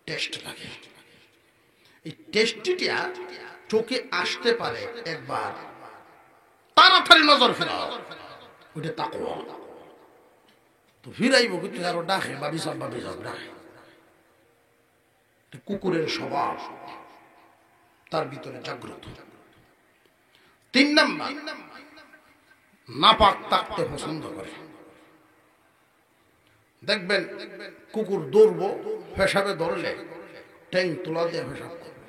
টেস্ট লাগে। এই টেস্টিটা চোখে আসতে পারে একবার, তাড়াতাড়ি নজর ফেরাও, ওইটা তাকওয়া। তো ফিরাইব কিন্তু আরো ডাকে বাবি সব ডাকে। কুকুরের স্বভাব তার ভিতরে জাগ্রত। 3 নাম্বার, নাপাক থাকতে পছন্দ করে। দেখবেন কুকুর দৌড়বো, পেশাবে ধরলে ট্যাং তোলা দিয়ে পেশাব করবে।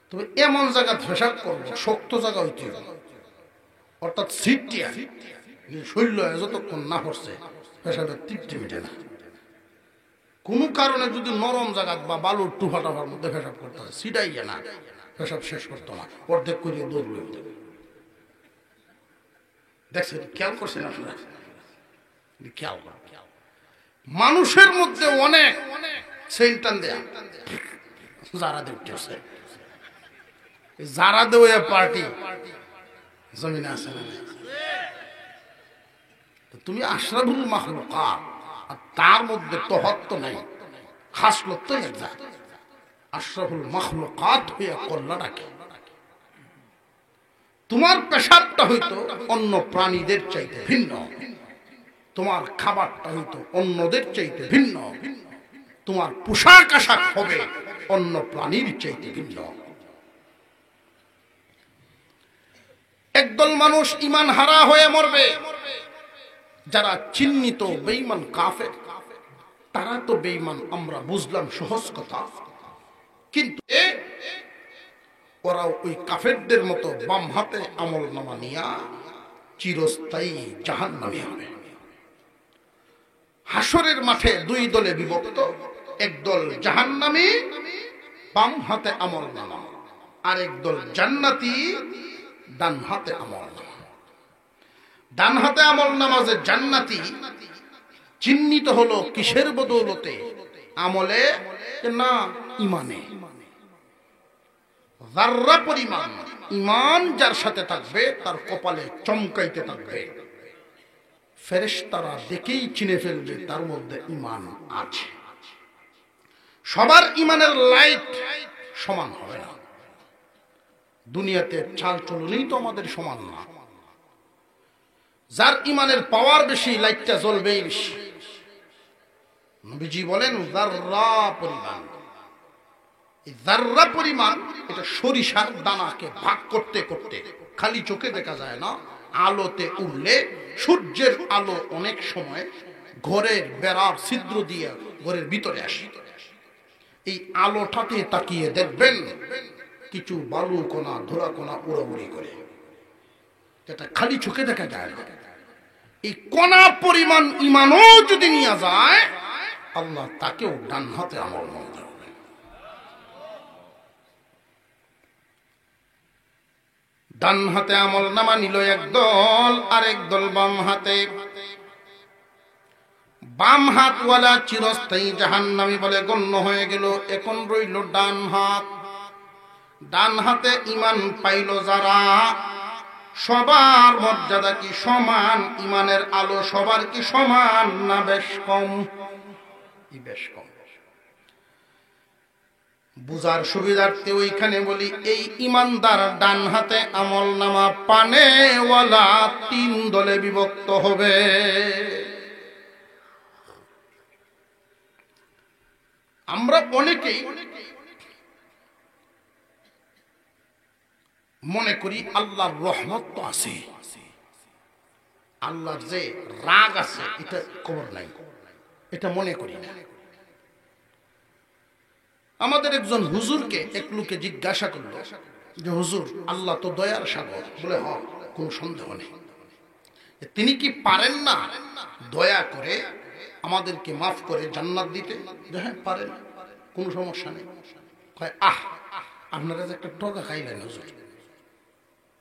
তবে এমন জায়গা পেশাব করবো শক্ত জায়গা হইতে হবে, অর্থাৎ সিটিয়া শৈল্য যতক্ষণ না পড়ছে পেশাবের তৃপ্তি মিটে না। কোনো কারণে যদি নরম জায়গা বা বালুর টুফাটাফার মধ্যে পেশাব করতে হয়, সিটাইয়া না পেশাব শেষ করতো না, অর্ধেক করিয়ে দৌড়বে। দেখছেন, খেয়াল করছেন আপনারা? খেয়াল করেন, মানুষের মধ্যে অনেক সেন্টান দেয়া যারা দেখতেছে, যারা দেওয়া পার্টি জমিনে আছে না? তুমি আশরাফুল মাখলুকাত, আর তার মধ্যে তহত্ত নাই, খাসলত তো এক জাত। আশরাফুল মাখলুকাত হইয়া কল্লা ডাকে। তোমার পেশাবটা হইতো অন্য প্রাণীদের চাইতে ভিন্ন, তোমার খাবারটা হইতো অন্যদের চাইতে ভিন্ন, তোমার পোশাক আশাক হবে অন্য প্রাণীর চাইতে ভিন্ন। একদল মানুষ ঈমান হারা হয়ে মরবে, যারা চিহ্নিত বেঈমান কাফের। তারা তো বেঈমান আমরা বুঝলাম, সহজ কথা, কিন্তু ওরা ওই কাফেরদের মতো বাম হাতে আমল নামা নিয়া চিরস্থায়ী জাহান্নামী হবে। হাসরের মাঠে 2 দলে বিভক্ত, একদল জাহান্নামী বাম হাতে আমল নামা, আর একদল জান্নাতি ডান হাতে আমল নামা। ডান হাতে আমল নামা যে জান্নাতি চিহ্নিত হলো কিসের বদৌলতে? আমলে না ইমানে। যাররা পরিমাণ ইমান যার সাথে থাকবে তার কপালে চমকাইতে থাকবে, ফেরেশতারা দেখেই চিনে ফেলবে তার মধ্যে ইমান আছে। সবার ইমানের লাইট সমান হবে না। দুনিয়াতে চাল চলনই তো আমাদের সমান না। যার ইমানের পাওয়ার বেশি, লাইটটা জ্বলবেই বেশি। নবীজি বলেন যাররা পরিমাণ, এই যাররা পরিমাণ, এটা সরিষার দানাকে ভাগ করতে করতে খালি চোখে দেখা যায় না, আলোতে উঠলে সূর্যের আলো অনেক সময় ঘরের বেড়ার ছিদ্র দিয়ে ঘরের ভিতরে আসে। এই আলোটাতে তাকিয়ে দেখবেন কিছু বালু কোনা ধরা কোনা উড়াউড়ি করে, যেটা খালি চোখে দেখা যায় না। এই কণা পরিমাণ ইমানও যদি নিয়ে যায়, আল্লাহ তাকেও ডান হাতে আমল নামা দেবে। ডান হাতে আমল নামা নিল একদল, আর একদল বাম হাতে। বাম হাতওয়ালা চিরস্থায়ী জাহান্নামী বলে গণ্য হয়ে গেল। এখন রইল ডান হাত। ডান হাতে ইমান পাইল যারা, সবার মর্যাদা কি সমান? ইমানের আলো সবার কি সমান, না বেশ কম? বেশ কম। বুঝার সুবিধার্থে ওইখানে বলি, এই ইমানদার ডান হাতে আমল নামা পানেওয়ালা 3 দলে বিভক্ত হবে। আমরা অনেকেই মনে করি আল্লাহর রহমত তো আছে, আল্লাহর যে রাগ আছে এটা খবর নাই, এটা মনে করি না। আমাদের একজন হুজুরকে এক লোকে জিজ্ঞাসা করলো যে হুজুর, আল্লাহ তো দয়ার সাগর। বলে হ, কোন সন্দেহ নেই। তিনি কি পারেন না দয়া করে আমাদেরকে মাফ করে জান্নাত দিতে? হ্যাঁ পারেন, কোন সমস্যা নেই। কয় আহ, আপনারা যে একটা টকা খাইলেন হুজুর।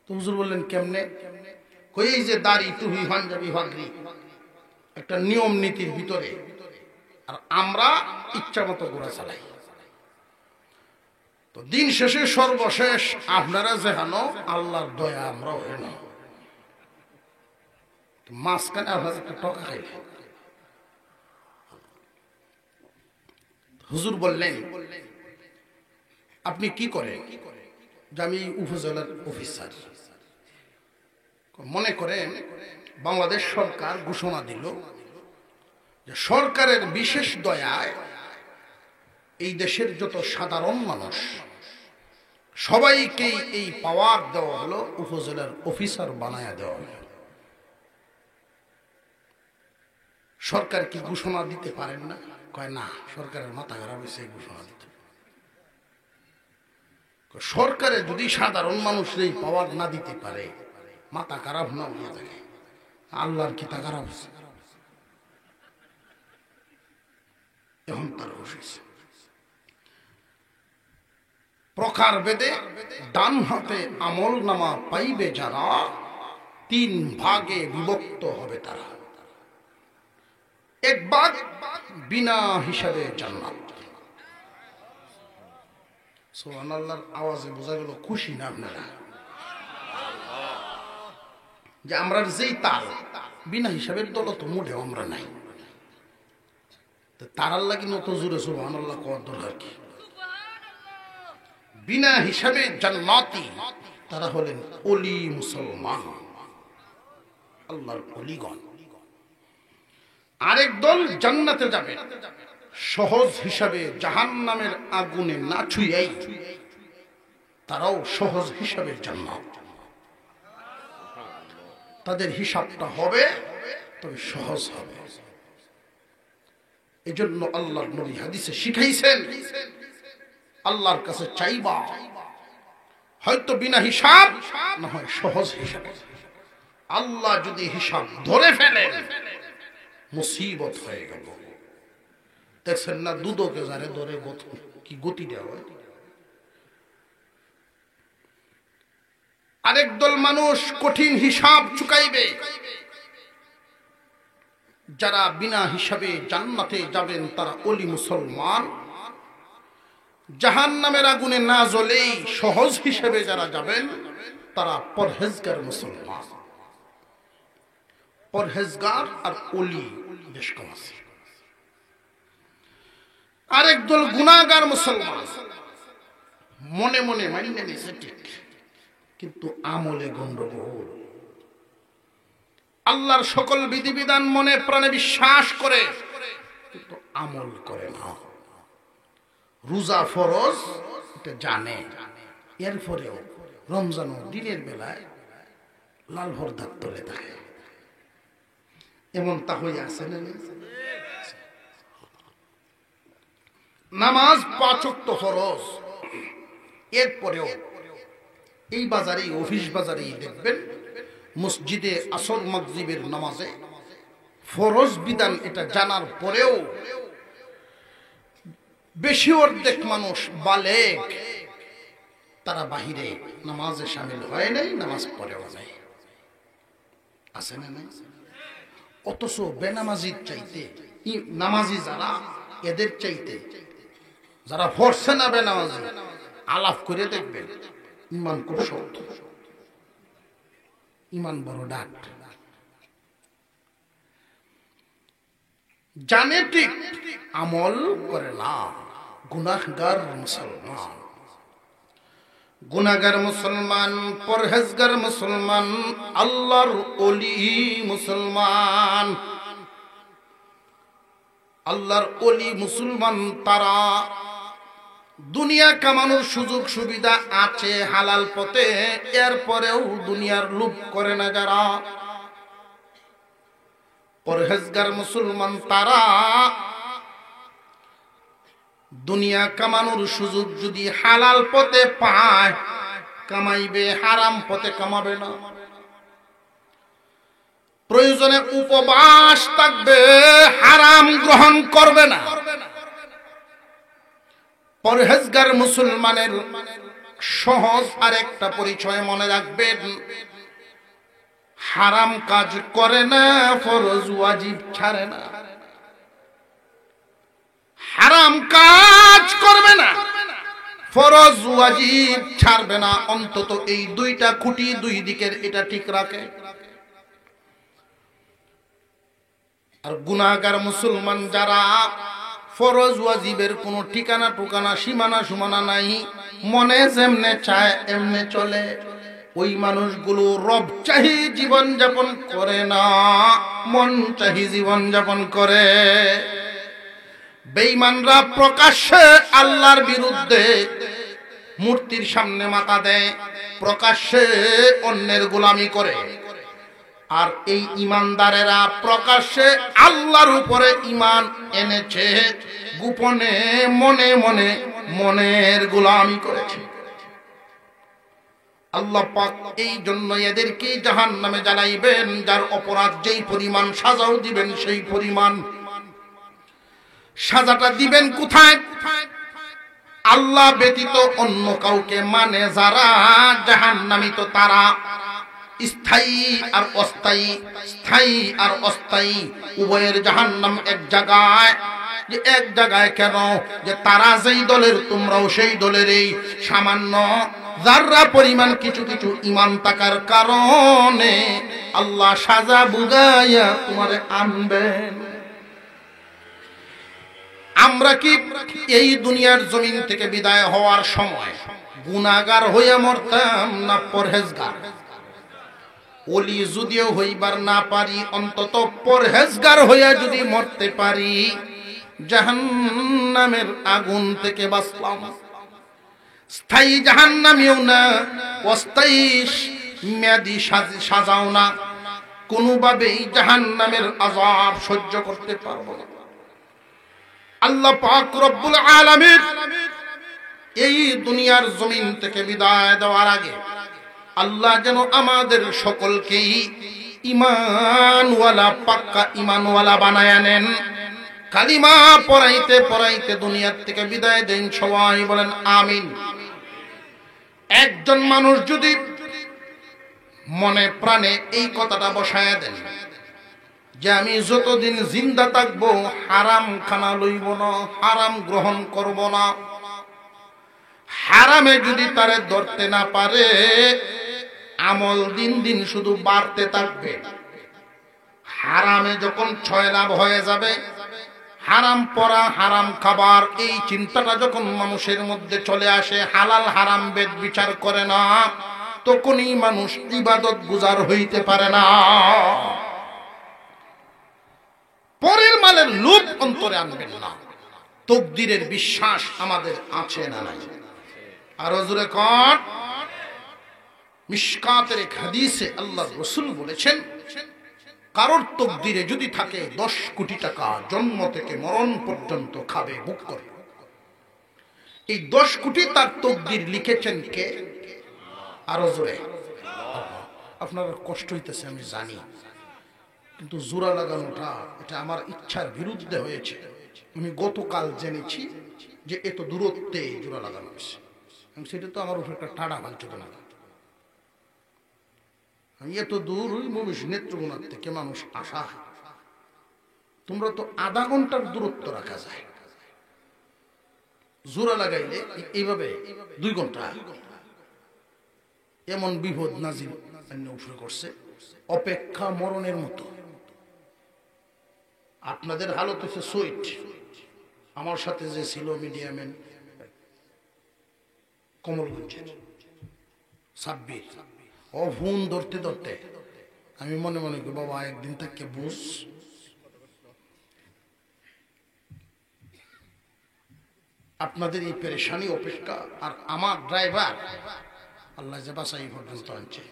তো হুজুর বললেন কেমনে? কই এই যে দাড়ি টুপি পাঞ্জাবি ভাগরি একটা নিয়ম নীতির ভিতরে, আর আমরা ইচ্ছা মতো ঘোরা চালাই। তো দিন শেষে সর্বশেষ আপনারা যেখানো আল্লাহর দয়া আমরাও হেন, মাঝখানে আপনারা একটা টকা খাইলেন। হুজুর বললেন আপনি কি করেন? যে আমি উপজেলার অফিসার। মনে করেন বাংলাদেশ সরকার ঘোষণা দিল যে সরকারের বিশেষ দয়ায় এই দেশের যত সাধারণ মানুষ সবাইকেই এই পাওয়ার দেওয়া হলো, উপজেলার অফিসার বানায়া দেওয়া হলো। সরকার কি ঘোষণা দিতে পারেন না? কয় না, সরকারের মাথা খারাপ হয়েছে এই ঘোষণা দিতে। সরকারে যদি সাধারণ মানুষের এই পাওয়ার না দিতে পারে, মাথা খারাপ না হয়ে থাকে, আল্লাহর কি তা খারাপ হয়েছে? এখন তার বসেছে প্রকার বেদে ডান হাতে আমল নামা পাইবে যারা, 3 ভাগে বিভক্ত হবে তারা। এক ভাগ বিনা হিসাবে জান্নাত। সুবহানাল্লাহর আওয়াজে বোঝা গেল খুশি না আপনারা? যে আমরা যেই তাল বিনা হিসাবের দৌলত মোটেও আমরা নাই, তারার লাগি নত জুড়ে সুবহানাল্লাহ কওয়ার দরকার কি? বিনা হিসাবে জান্নাতি তারা হলেন ওলি মুসলমান, আল্লাহর ওলিগণ। আরেক দল জান্নাতে যাবে সহজ হিসাবে, জাহান্নামের আগুনে না ছুঁয়েই তারাও সহজ হিসাবে জান্নাত। তাদের হিসাবটা হবে, তবে সহজ হবে। এজন্য আল্লাহর নবী হাদিসে শিখাইছেন আল্লাহর কাছে চাইবা, হয়তো বিনা হিসাব, না হয় সহজ হিসাব। আল্লাহ যদি হিসাব ধরে ফেলেন মুসিবত হয়ে গেল। দেখছেন না দুদকে যারে ধরে কি গতি দেওয়া হয়। আরেক দল মানুষ কঠিন হিসাব চুকাইবে, যারা বিনা হিসাবে জান্নাতে যাবেন তারা ওলি মুসলমান। জাহান্নামের আগুনে না জ্বলেই সহজ হিসেবে যারা যাবেন তারা পরহেজগার মুসলমান। পরহেজগার আর ওলি বেশ কম আছে। আরেকদল গুনাহগার মুসলমান মনে মনে মাইনে নিছে ঠিক, কিন্তু আমলে গন্ডগোল। আল্লাহর সকল বিধিবিধান মনে প্রাণে বিশ্বাস করে, কিন্তু আমল করে না। রোজা ফরজ এটা জানে, এরপরেও রমজান দিনের বেলায় লাল ভরদার তোলে থাকে। এমন তা হয়ে আছে না? নামাজ 5 ওয়াক্ত ফরজ, এরপরেও এই বাজারে, অফিস বাজারে দেখবেন মসজিদে আসর মাগরিবের নামাজে ফরজ বিধান এটা জানার পরেও বেশি অর্ধেক মানুষ বালেগ তারা বাহিরে নামাজে শামিল হয় নাই, নামাজ পড়েও নাই। আছে না নাই? অথচ বেনামাজির চাইতে নামাজি যারা, এদের চাইতে যারা পড়ছে না বেনামাজি, আলাপ করে দেখবেন ইমান খুব শক্ত, ইমান বড় ডাক। জানে ঠিক, আমল করে না। গুনাহগার মুসলমান, গুনাহগার মুসলমান, পরহেজগার মুসলমান, আল্লাহর ওলি মুসলমান। আল্লাহর ওলি মুসলমান তারা দুনিয়া কামানোর সুযোগ সুবিধা আছে হালাল পথে, এরপরেও দুনিয়ার লোভ করে না যারা। পরহেজগার মুসলমান তারা দুনিয়া কামানোর সুযোগ যদি হালাল পথে পায় কামাইবে, হারাম পথে কামাবে না। প্রয়োজনে উপবাস থাকবে, হারাম গ্রহণ করবে না। পরহেজগার মুসলমানের সহজ আরেকটা পরিচয় মনে রাখবেন, হারাম কাজ করে না, ফরজ ওয়াজিব ছাড়ে না। হারাম কাজ করবে না, ফরজ ওয়াজিব ছাড়বে না। অন্তত এই দুইটা খুঁটি দুই দিকের এটা ঠিক রাখে। আর গুনাহগার মুসলমান যারা, ফরজ ওয়াজিবের কোনো ঠিকানা টুকানা সীমানা সুমানা নাই, মনে যেমনে চায় এমনে চলে, ওই মানুষগুলো রব চাহি জীবন যাপন করে না, মন চাহি জীবন যাপন করে। বেঈমানরা প্রকাশ্যে আল্লাহর বিরুদ্ধে মূর্তির সামনে মাথা দেয়, প্রকাশ্যে অন্যের গোলামি করে। আর এই ইমানদারেরা প্রকাশ্যে আল্লাহর উপরে ঈমান এনেছে, গোপনে মনে মনে মনের গোলামি করেছে। আল্লাহ পাক এই জন্য এদেরকে জাহান্নামে জ্বালাইবেন, যার অপরাধ যেই পরিমাণ সাজাও দিবেন সেই পরিমাণ। সাজাটা দিবেন কোথায়? আল্লাহ ব্যতীত অন্য কাউকে মানে যারা জাহান্নামী, তো তারা স্থায়ী আর অস্থায়ী, স্থায়ী আর অস্থায়ী উভয়ের জাহান্নাম এক জায়গায়। যে এক জায়গায় কেন? যে তারা যেই দলের তোমরাও সেই দলেরই। সামান্য যাররা পরিমাণ কিছু কিছু ঈমান থাকার কারণে আল্লাহ সাজা বুগাইয়া তোমারে আনবেন। আমরা কি এই দুনিয়ার জমিন থেকে বিদায় হওয়ার সময় গুনাহগার হইয়া মরতাম না পরহেজগার? ওলি যদিও হইবার না পারি, অন্তত পরহেজগার হইয়া যদি মরতে পারি, জাহান্নামের আগুন থেকে বাঁচলাম। স্থায়ী জাহান্নামীও না, অস্থায়ী মেয়াদি সাজাও না, কোনোভাবেই জাহান্নামের আযাব সহ্য করতে পারবো না। আল্লাহ পাক রব্বুল আলামিন এই দুনিয়ার জমিন থেকে বিদায় দেওয়ার আগে আল্লাহ যেন আমাদের সকলকেই ঈমানওয়ালা, পাক্কা ঈমানওয়ালা বানায় নেন। কালিমা পড়াইতে পড়াইতে দুনিয়ার থেকে বিদায় দেন। সবাই বলেন আমিন। একজন মানুষ যদি মনে প্রাণে এই কথাটা বসায় দেন যে আমি যতদিন জিন্দা থাকবো হারাম খানা লইব না, হারাম গ্রহণ করব না, হারামে যদি তারে ধরতে না পারে, আমল দিন দিন শুধু বাড়তে থাকবে। হারামে যখন 6 লাভ হয়ে যাবে, হারাম পরা, হারাম খাবার, এই চিন্তাটা যখন মানুষের মধ্যে চলে আসে, হালাল হারাম ভেদ বিচার করে না, তখনই মানুষ ইবাদত গুজার হইতে পারে না। পরের মালের লোভ অন্তরে আনবেন না। তাকদীরের বিশ্বাস আমাদের আছে না নাই? আর হুজুরে কোন মিশকাতের এক হাদিসে আল্লাহর রাসূল বলেছেন, কারোর তাকদীরে যদি থাকে 10 কোটি টাকা, জন্ম থেকে মরণ পর্যন্ত খাবে, ভোগ করবে, এই 10 কোটি তার তাকদীর লিখেছেন কে? আরো জোরে। আপনার কষ্ট হইতেছে আমি জানি, কিন্তু জোড়া লাগানোটা এটা আমার ইচ্ছার বিরুদ্ধে হয়েছে। আমি গতকাল জেনেছি যে এত দূরত্বে জোড়া লাগানো হয়েছে, সেটা তো আমার উপর একটা টাড়া ভাঙছিল না। আমি এত দূর ওই মনীষ নেত্রকোনার থেকে মানুষ আসা, তোমরা তো আধা ঘন্টার দূরত্ব রাখা যায়, জোড়া লাগাইলে এইভাবে 2 ঘন্টা। এমন বিপদ নাজিল উপরে করছে, অপেক্ষা মরণের মতো। আপনাদের হালত হচ্ছে সুইট। আমার সাথে যে ছিল মিডিয়াম্যান কমলগঞ্জের সাব্বির, ও ফোন ধরতে ধরতে আমি মনে মনে করি বাবা একদিন তাকে বুঝ। আপনাদের এই পেরেশানি অপেক্ষা, আর আমার ড্রাইভার আল্লাহ যে বাসাই পর্যন্ত আনছে,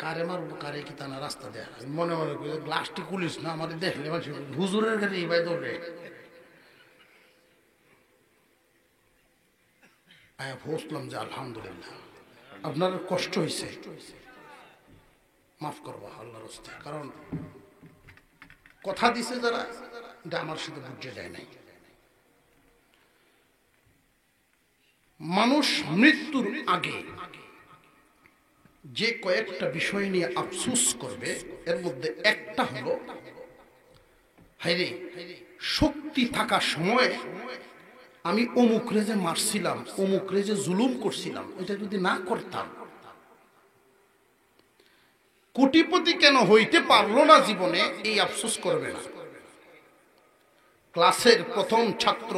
কারে মারবো কারে কি তা না রাস্তা দেয়। মনে মনে করি গ্লাসটি খুলিস না, আমাদের দেখলে মানুষ হুজুরের গাড়ি এই ভাই দৌড়ে পৌঁছলাম যে আলহামদুলিল্লাহ। আপনার কষ্ট হয়েছে, মাফ করবো আল্লাহর হস্তে, কারণ কথা দিছে যারা, এটা আমার সাথে বুঝে যায় নাই। মানুষ মৃত্যুর আগে যে কয়েকটা বিষয় নিয়ে আফসোস করবে, এর মধ্যে একটা হলো, হায়রে শক্তি থাকা সময়ে আমি অমুক রেজে মারছিলাম, অমুক রেজে জুলুম করছিলাম, এটা যদি না করতাম। কোটিপতি কেন হইতে পারলো না জীবনে, এই আফসোস করবে না। ক্লাসের প্রথম ছাত্র,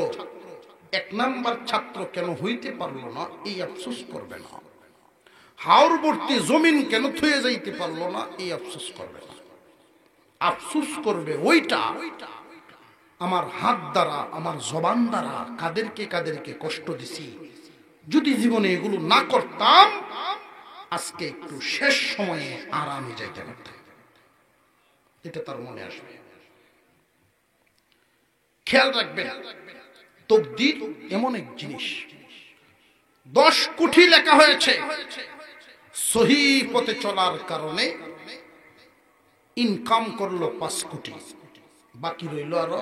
1 নাম্বার ছাত্র কেন হইতে পারলো না, এই আফসোস করবে না। হাওরবর্তী জমিন কেন থুয়ে যাইতে পারলো না, এই আফসোস করবে না। আফসোস করবে ওইটা, আমার হাত দ্বারা, আমার জবান দ্বারা কাদেরকে কাদেরকে কষ্ট দিছি, যদি জীবনে এগুলো না করতাম আজকে একটু শেষ সময়ে আরামে যাইতে পারতাম, এটা তার মনে আসবে। খেয়াল রাখবেন, তাকদীর এমন এক জিনিস, 10 কোটি লেখা হয়েছে, সহি পথে চলার কারণে ইনকাম করলো 5 কোটি, বাকি রইল আরো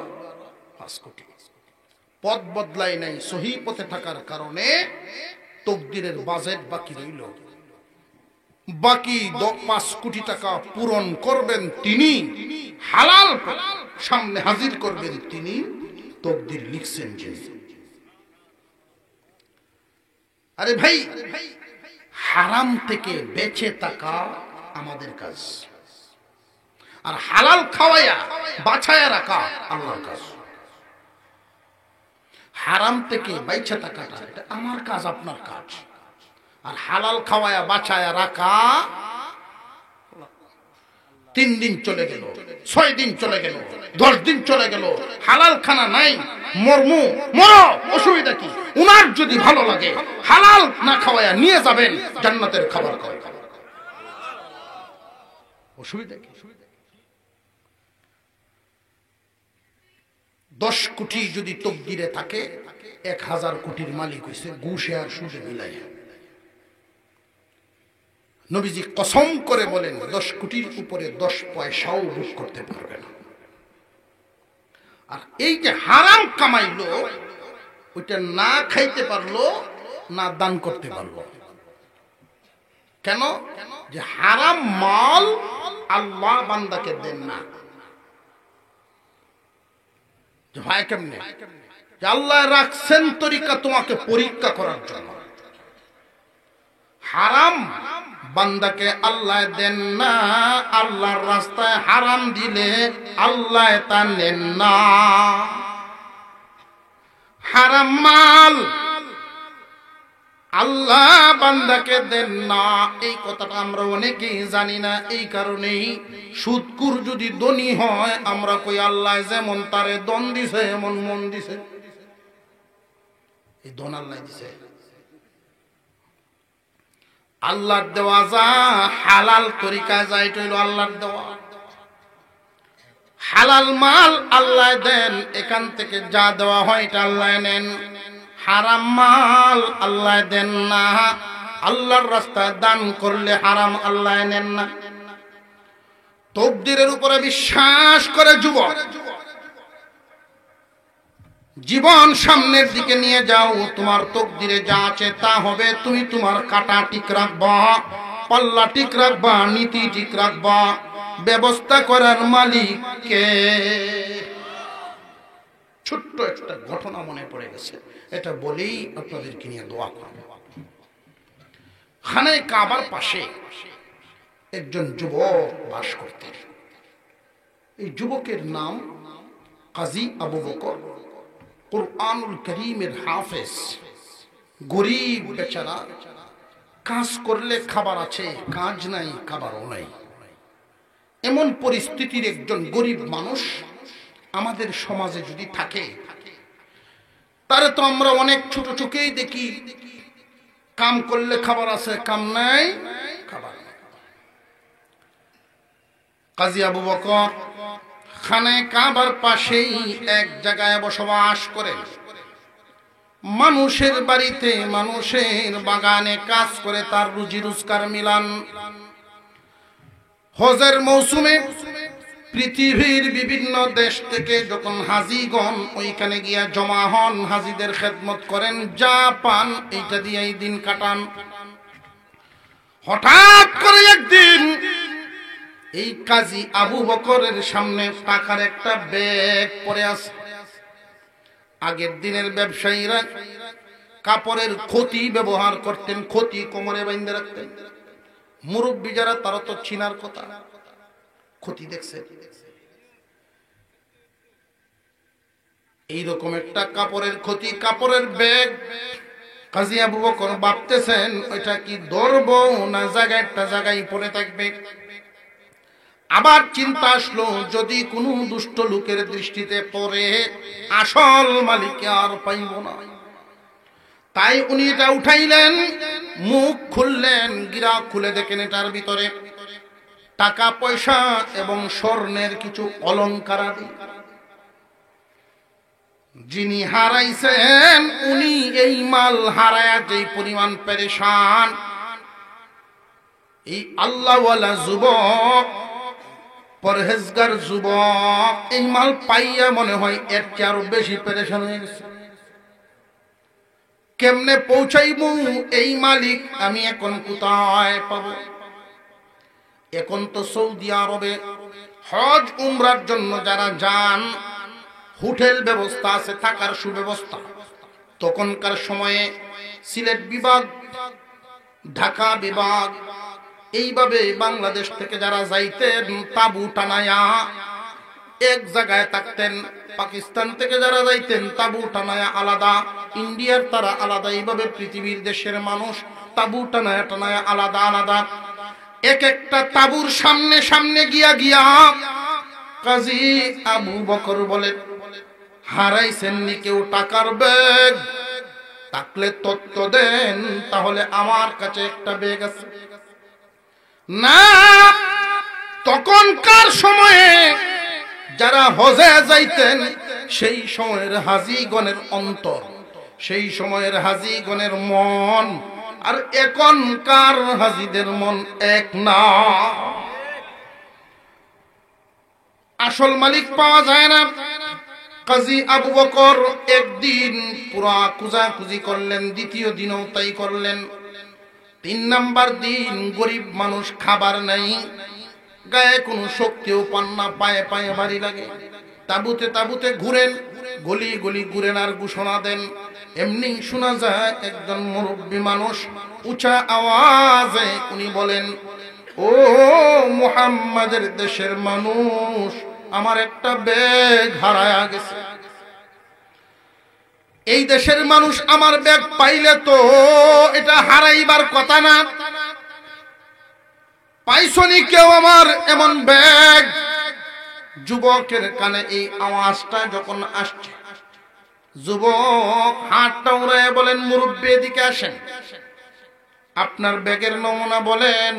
5 কোটি। পথ বদলাই নাই, সহি পথে থাকার কারণে তাকদীরের বাজেট বাকি রইল। বাকি 5 কোটি টাকা পূরণ করবেন তিনি, হালাল সামনে হাজির করবেন তিনি, তাকদীর লিখছেন যে। আরে ভাই, হারাম থেকে বেঁচে থাকা আমাদের কাজ, আর হালাল খাওয়াইয়া বাঁচায়া রাখা আল্লাহর কাজ। হারাম থেকে বাইচা থাকাটা এটা আমার কাজ, আপনার কাজ। আর হালাল খাওয়ায়া বাঁচায়া রাখা, 3 দিন চলে গেল, 6 দিন চলে গেল, 10 দিন চলে গেল, হালাল খানা নাই, মরমু মরো, অসুবিধা কি? উনার যদি ভালো লাগে হালাল না খাওয়ায়া নিয়ে যাবেন জান্নাতের খাবার খাওয়া, অসুবিধা কি? 10 কোটি যদি তাকদীরে থাকে, 1000 কোটির মালিক হইছে ঘুষে আর সুদে মিলাইয়া। নবীজি কসম করে বলেন 10 কোটির উপরে 10 পয়সাও ভোগ করতে পারবে না। আর এই যে হারাম কামাইলো, ওইটা না খাইতে পারলো, না দান করতে পারলো। কেন? যে হারাম মাল আল্লাহ বান্দাকে দেন না। ভাই কেমনে? আল্লাহ রাখছেন তরিকা তোমাকে পরীক্ষা করার জন্য। হারাম বান্দাকে আল্লাহ দেন না, আল্লাহর রাস্তায় হারাম দিলে আল্লাহ তা নেন না। হারাম মাল আল্লাহ বান্দাকে দেন না, এই কথাটা আমরা অনেকেই জানি না। এই কারণেই সুদকুর যদি ধনী হয় আমরা কই আল্লাহ যেমন তারে দন দিছে এমন মন দিছে। এই দন আল্লাহ দিছে। আল্লাহর দেওয়া যা হালাল তরিকায় যা, এটা হইল আল্লাহর দেওয়া। হালাল মাল আল্লাহ দেন, এখান থেকে যা দেওয়া হয় এটা আল্লাহ নেন। হারাম মাল আল্লাহ দেন না, আল্লাহর রাস্তায় দান করলে হারাম আল্লাহ নেন না। তকদিরের উপরে বিশ্বাস করে যুবক, জীবন সামনের দিকে নিয়ে যাও, তোমার তকদিরে যা আছে তা হবে। তুমি তোমার কাটা ঠিক রাখবা, পাল্লা ঠিক রাখবা, নীতি ঠিক রাখবা। ব্যবস্থা করার মালিক কে? ছোট্ট একটা ঘটনা মনে পড়ে গেছে, এটা বলেই আপনাদেরকে নিয়ে দোয়া করব। খানায়ে কাবার পাশে একজন যুবক বাস করতেন। এই যুবকের নাম কাজী আবু বকর, কুরআনুল কারীমের হাফেজ। গরিব বেচারা, কাজ করলে খাবার আছে, কাজ নাই, খাবারও নাই। এমন পরিস্থিতির একজন গরিব মানুষ আমাদের সমাজে যদি থাকে, তারে তো আমরা অনেক ছোট চোখেই দেখি। কাম করলে খাবার আছে, কাম নাই, খাবার নাই। কাজী আবু বকর খানায়ে কাবার পাশেই এক জায়গায় বসবাস করেন। মানুষের বাড়িতে, মানুষের বাগানে কাজ করে তার রুজি রোজগার মিলান। হজের মৌসুমে পৃথিবীর বিভিন্ন দেশ থেকে যখন হাজিগণ ওইখানে গিয়া জমা হন, হাজিদের খেদমত করেন, যা পান এইটা দিয়েই দিন কাটান। হঠাৎ করে একদিন এই কাজী আবু বকরের সামনে টাকার একটা ব্যাগ পড়ে আছে। আগের দিনের ব্যবসায়ীরা কাপড়ের ক্ষতি ব্যবহার করতেন, ক্ষতি কোমরে বাইন্ধে রাখতেন। মুরব্বী যারা তারা তো চিনার কথা, ক্ষতি দেখছে। এইরকম একটা কাপড়ের ক্ষতি, কাপড়ের ব্যাগ। কাজী আবু বকর ভাবতেছেন ওইটা কি ধরবো না জায়গাটা জায়গায় পড়ে থাকবে। আবার চিন্তা আসলো, যদি কোনো দুষ্ট লোকের দৃষ্টিতে পড়ে আসল মালিককে আর পাইব না। তাই উনি এটা উঠাইলেন, মুখ খুললেন, গিরা খুলে দেখেন এটার ভিতরে টাকা পয়সা এবং স্বর্ণের কিছু অলংকার আদি। যিনি হারাইছেন উনি এই মাল হারায়া যেই পরিমাণ পেরেশান, এই আল্লাহওয়ালা যুবক, পরহেজগার যুবক, এই মাল পাইয়া মনে হয় এর চেয়ে আরো বেশি পেরেশান হয়ে গেছে। কেমনে পৌঁছাইবো এই মালিক আমি এখন কোথায় পাবো? এখন তো সৌদি আরবে হজ উমরার জন্য যারা যান, হোটেল ব্যবস্থা আছে, থাকার সুব্যবস্থা। তখনকার সময়ে সিলেট বিভাগ, ঢাকা বিভাগ, এইভাবে বাংলাদেশ থেকে যারা যাইতেন তাবু টানায়া এক জায়গায় থাকতেন। পাকিস্তান থেকে যারা যাইতেন তাবু টানায়া আলাদা, ইন্ডিয়ার তারা আলাদা। এইভাবে পৃথিবীর দেশের মানুষ তাবু টানায়া টানায়া আলাদা আলাদা। এক একটা তাবুর সামনে সামনে গিয়া গিয়া কাজী আবু বকর বলে, হারাইছেননি কেউ টাকার ব্যাগ? থাকলে তথ্য দেন, তাহলে আমার কাছে একটা ব্যাগ আছে। না, তখনকার সময়ে যারা হজে যাইতেন সেই সময়ের হাজিগণের অন্তর, সেই সময়ের হাজিগণের মন আর এখনকার হাজিদের মন এক না। আসল মালিক পাওয়া যায় না। কাজী আবু বকর একদিন পুরা খুঁজাখুঁজি করলেন, দ্বিতীয় দিনও তাই করলেন। 3 নাম্বার দিন গরিব মানুষ, খাবার নাই, গায়ে কোনো শক্তিও পান না, পায়ে পায়ে ভারী লাগে। তাবুতে তাবুতে ঘুরেন, গলি গলি ঘুরেন আর ঘোষণা দেন, এমনি শোনা যায় একজন মুরব্বী মানুষ উঁচা আওয়াজে উনি বলেন, ও মুহাম্মাদের দেশের মানুষ, আমার একটা ব্যাগ হারায়া গেছে। এই দেশের মানুষ আমার ব্যাগ পাইলে তো এটা হারাইবার কথা না, পাইছনি কেউ আমার এমন ব্যাগ? যুবকের কানে এই আওয়াজটা যখন আসছে, যুবক হাতটা উড়ায় বলেন, মুরব্বী এদিকে আসেন, আপনার ব্যাগের নমুনা বলেন।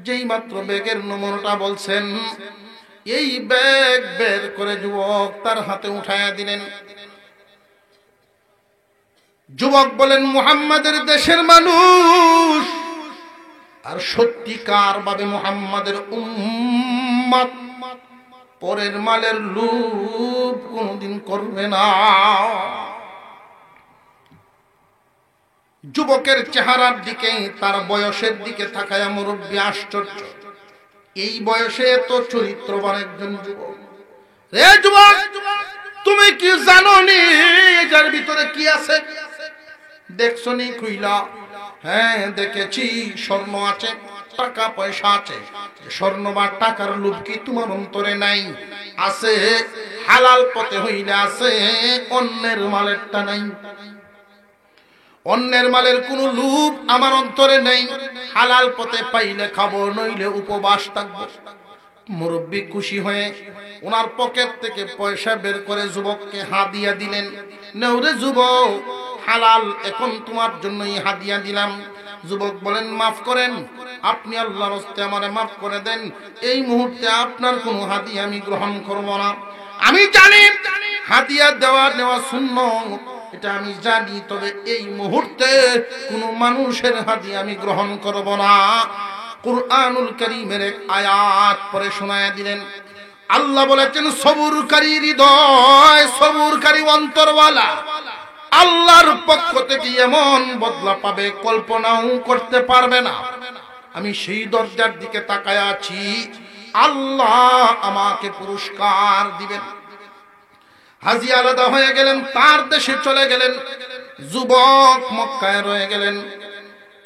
যেই মাত্র ব্যাগের নমুনাটা বলছেন, এই ব্যাগ বের করে যুবক তার হাতে উঠায়া দিলেন। যুবক বলেন, মুহাম্মাদের দেশের মানুষ আর সত্যিকার ভাবে মুহাম্মাদের উম্মত পরের মালের লোভ কোনদিন করবে না। যুবকের চেহারার দিকে, তার বয়সের দিকে তাকায়া মুরব্বী আশ্চর্য, এই বয়সে এত চরিত্রবান একজন যুবক। রে যুবক, তুমি কি জানো নি যার ভিতরে কি আছে? দেখছো নি খুইলা? হ্যাঁ দেখেছি, স্বর্ণ আছে, টাকা পয়সা আছে। স্বর্ণ বা টাকার লোভ কি তোমার অন্তরে নাই? আছে, হালাল পথে হইলে আছে, অন্যের মালেরটা নাই। অন্যের মালের কোনো লোভ আমার অন্তরে নেই, হালাল পথে পাইলে খাবো, নইলে উপবাস থাকবো। মুরব্বী খুশি হয়ে ওনার পকেট থেকে পয়সা বের করে যুবককে হাদিয়া দিলেন। নেউরে যুবক, হালাল এখন তোমার জন্যই হাদিয়া দিলাম। যুবক বলেন, মাফ করেন, আপনি আল্লাহর হস্তে আমারে মাফ করে দেন। এই মুহূর্তে আপনার কোনো হাদিয়া আমি গ্রহণ করব না। আমি জানি হাদিয়া দেওয়া নেওয়া সুন্নাত, এটা আমি জানি, তবে এই মুহূর্তে কোনো মানুষের হাদিয়া আমি গ্রহণ করব না। কুরআনুল কারীমের এক আয়াত পড়ে শোনায়া দিলেন। আল্লাহ বলেছেন, সবুরকারী হৃদয়, সবুরকারী অন্তরওয়ালা আল্লাহর পক্ষ থেকে এমন বদলা পাবে কল্পনাও করতে পারবে না। আমি সেই দরজার দিকে তাকায় আছি, আল্লাহ আমাকে পুরস্কার দিবেন। হাজী আলাদা হয়ে গেলেন, তার দেশে চলে গেলেন। যুবক মক্কায় রয়ে গেলেন।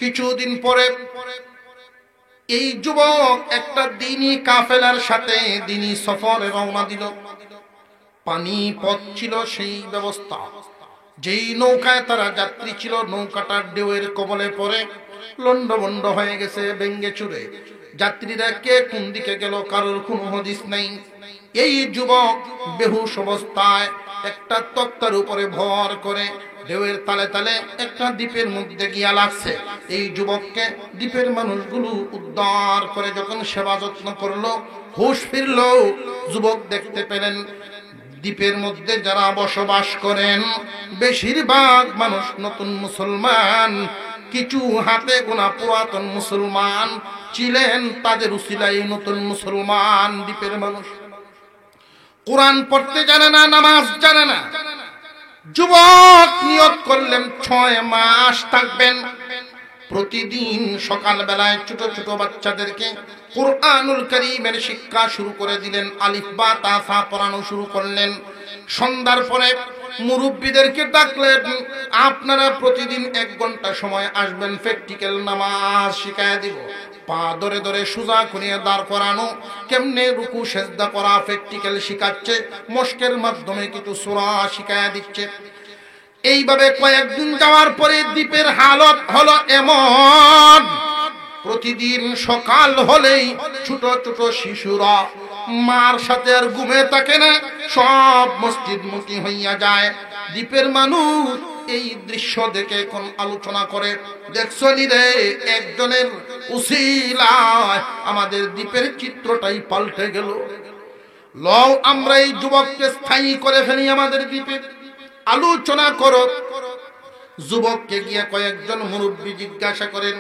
কিছুদিন পরে এই যুবক একটা দ্বীনি কাফেলার সাথে দ্বীনি সফরে রওনা দিল। পানি পথ ছিল সেই ব্যবস্থা। যেই নৌকায় তারা যাত্রী ছিল, নৌকাটার ঢেউয়ের কবলে পড়ে লন্ডভন্ড হয়ে গেছে, ভেঙ্গে চুরে। যাত্রীরা কে কোন দিকে গেল কারোর কোনো হদিস নেই। এই যুবক বেহুশ অবস্থায় একটা তক্তার উপরে ভর করে ঢেউয়ের তালে তালে একটা দ্বীপের মধ্যে গিয়া লাগছে। এই যুবককে দ্বীপের মানুষগুলো উদ্ধার করে যখন সেবা যত্ন করলো, হুঁশ ফিরল, যুবক দেখতে পেলেন দ্বীপের মধ্যে যারা বসবাস করেন বেশিরভাগ মানুষ নতুন মুসলমান। কিছু হাতে গোনা পুরাতন মুসলমান ছিলেন, তাদের উসিলায় নতুন মুসলমান দ্বীপের মানুষ। কোরআন পড়তে জানে না, নামাজ জানে না। যুবক নিয়ত করলেন 6 মাস থাকবেন। প্রতিদিন সকাল বেলায় ছোট ছোট বাচ্চাদেরকে কুরআনুল কারীমের শিক্ষা শুরু করে দিলেন, আলিফ বা তা সা পড়ানো শুরু করলেন। সন্ধ্যার পরে মুরব্বীদেরকে ডাকলেন, আপনারা প্রতিদিন 1 ঘন্টা সময় আসবেন, প্র্যাকটিক্যাল নামাজ শিখায় দিব। পা ধরে ধরে সোজা করিয়ে দাঁড় করানো, কেমনে রুকু সেজদা করা প্র্যাকটিক্যাল শিখাচ্ছে, মস্কের মাধ্যমে কিছু সূরা শিখায় দিচ্ছে। এইভাবে কয়েকদিন যাওয়ার পরে দ্বীপের হালত হলো এমন, প্রতিদিন সকাল হলেই ছোট ছোট শিশুরা মার সাথে আর ঘুমে থাকে না, সব মসজিদমুখী হইয়া যায়। দ্বীপের মানুষ এই দৃশ্য দেখে এখন আলোচনা করে, দেখছো নি রে, একজনের উসিলায় আমাদের দ্বীপের চিত্রটাই পাল্টে গেল। লও আমরা এই যুবককে স্থায়ী করে ফেলি আমাদের দ্বীপে, আলোচনা করো। যুবককে গিয়ে কয়েকজন মুরব্বী জিজ্ঞাসা করেন,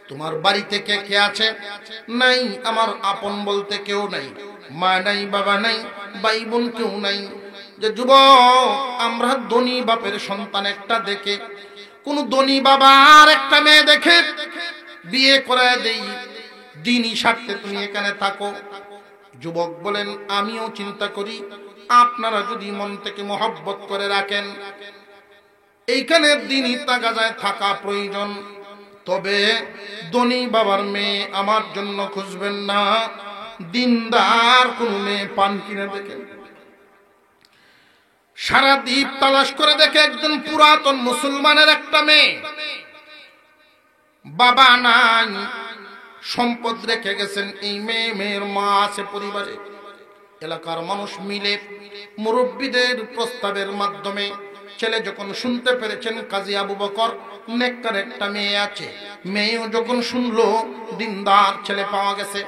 তোমার বাড়িতে কে কে আছে? নাই, আমার আপন বলতে কেউ নাই, মা নাই, বাবা নাই, ভাই বোন কেউ নাই। যে যুবক, আমরা ধনী বাপের সন্তান একটা দেখে, কোন ধনী বাবার একটা মেয়ে দেখে বিয়ে করে দেই, দিনই স্বার্থে তুমি এখানে থাকো। যুবক বলেন, আমিও চিন্তা করি, আপনারা যদি মন থেকে মহব্বত করে রাখেন, এইখানে দিনই তাগাজায় থাকা প্রয়োজন। তবে ধনী বাবার মেয়ে আমার জন্য খুঁজবেন না, দিনদার কোন মেয়ে পান কিনে দেখেন। সারা দ্বীপ তালাশ করে দেখে একজন পুরাতন মুসলমানের একটা মেয়ে, বাবা নাই, সম্পদ রেখে গেছেন। এই মেয়ের মা আছে পরিবারে। এলাকার মানুষ মিলে মুরব্বীদের প্রস্তাবের মাধ্যমে ছেলে যখন শুনতে পেরেছেন কাজী আবু বকর নেককার একটা মেয়ে আছে, মেয়েও যখন শুনলো দিনদার ছেলে পাওয়া গেছে,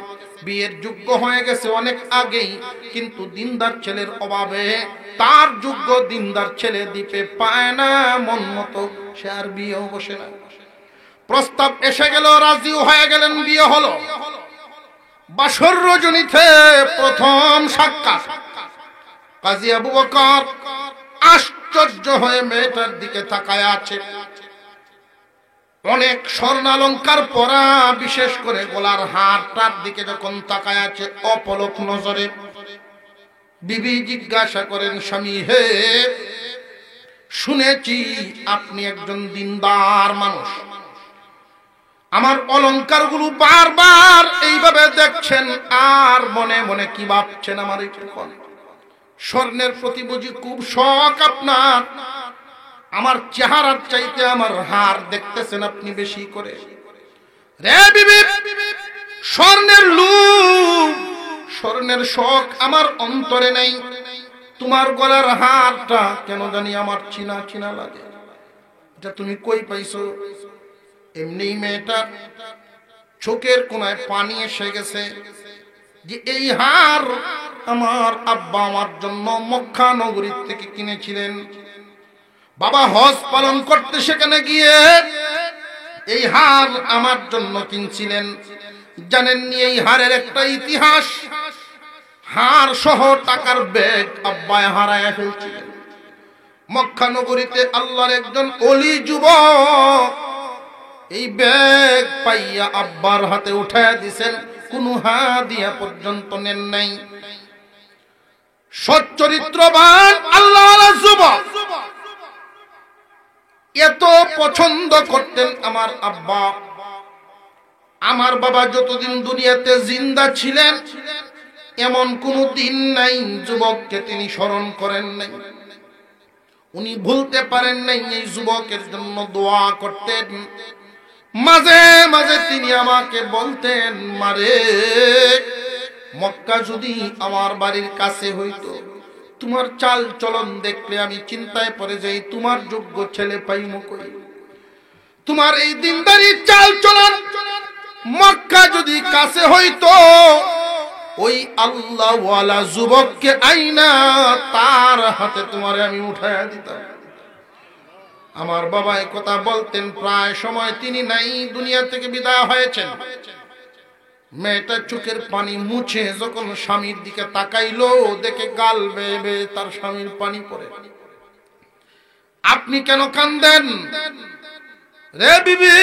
বিয়ের যোগ্য হয়ে গেছে অনেক আগেই, কিন্তু দিনদার ছেলের অভাবে তার যোগ্য দিনদার ছেলে দ্বীপে পায় না মন মতো, সে আর বিয়েও বসে না। প্রস্তাব এসে গেল, রাজিও হয়ে গেলেন, বিয়ে হলো। বাসর রজনীতে প্রথম সাক্ষাৎ। কাজী আবু বকর আশ্চর্য হয়ে মেয়েটার দিকে তাকায় আছে। অনেক স্বর্ণালঙ্কার পরা, বিশেষ করে গলার হারটার দিকে যখন তাকায় আছে অপলক নজরে, বিবি জিজ্ঞাসা করেন, স্বামী হে, শুনেছি আপনি একজন দিনদার মানুষ, আমার অলঙ্কারগুলো বারবার এইভাবে দেখছেন আর মনে মনে কি ভাবছেন আমার একটু কোন? স্বর্ণের প্রতি বুঝি খুব শখ আপনার, আমার চেহারার চাইতে আমার হার দেখতেছেন আপনি বেশি করে। রে বিবি, স্বর্ণের লোভ, স্বর্ণের শখ আমার অন্তরে নেই। তোমার গলার হারটা কেন জানি আমার চিনা চিনা লাগে, এটা তুমি কই পাইছো? এমনি মেয়েটা চোখের কোনায় পানি এসে গেছে যে এই হার আমার আব্বা আমার জন্য মক্কা নগরী থেকে কিনেছিলেন। বাবা হজ পালন করতে সেখানে গিয়ে এই হার আমার জন্য কিনছিলেন। জানেননি এই হারের একটা ইতিহাস? হার সহ টাকার ব্যাগ আব্বায় হারায় ফেলছিলেন। মক্কা নগরীতে আল্লাহর একজন ওলি যুবক এই ব্যাগ পাইয়া আব্বার হাতে উঠায় দিছেন, কোনো হাদিয়া পর্যন্ত নেন নাই। সচ্চরিত্রবান আল্লাহওয়ালা যুবক, এত পছন্দ করতেন আমার আব্বা। আমার বাবা যতদিন দুনিয়াতে জিন্দা ছিলেন এমন কোনো দিন নাই যুবককে তিনি স্মরণ করেন নাই। উনি ভুলতে পারেন নাই এই যুবকের জন্য দোয়া করতেন। মাঝে মাঝে তিনি আমাকে বলতেন, মারে, মক্কা যদি আমার বাড়ির কাছে হইতো, তোমার চাল চলন দেখলে আমি চিন্তায় পড়ে যাই, তোমার যোগ্য ছেলে পাইমু কই? তোমার এই দিনদারি চাল চলন মক্কা যদি কাছে হইতো, ওই আল্লাহওয়ালা যুবককে আইনা তার হাতে তোমারে আমি উঠাইয়া দিতাম। আমার বাবা এই কথা বলতেন, প্রায় সময় তিনি নাই, দুনিয়া থেকে বিদায় হয়েছেন। মেয়েটা চোখের পানি মুছে যখন স্বামীর দিকে তাকাইলো, দেখে গাল বেয়ে বেয়ে তার স্বামীর পানি পড়ে। আপনি কেন কান্দেন রে বিবি?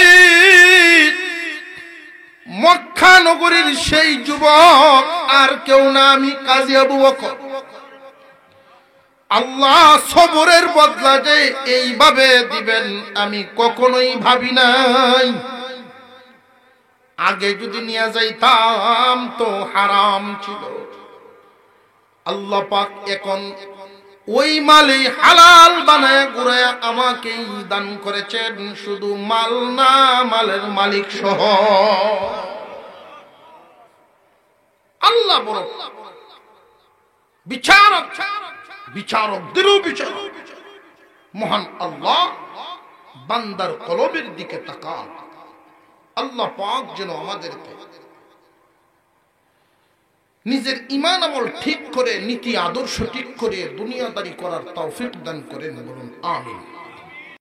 মক্কা নগরীর সেই যুবক আর কেউ না, আমি কাজী আবু বকর। আল্লাহ সবরের বদলা যে এইভাবে দিবেন আমি কখনোই ভাবি নাই। আগে যদি নিয়ে যাইতাম তো হারাম ছিল। আল্লাহ পাক এখন ওই মালই হালাল বানায় ঘুরায় আমাকেই দান করেছেন, শুধু মাল না, মালের মালিক সহ। আল্লাহ বড় বিচারক, বিচারকদেরও বিচারক। মহান আল্লাহ বান্দার কলবের দিকে তাকান। আল্লাহ পাক যেন আমাদেরকে নিজের ঈমান আমল ঠিক করে, নীতি আদর্শ ঠিক করে দুনিয়াদারি করার তৌফিক দান করেন, বলুন আমিন।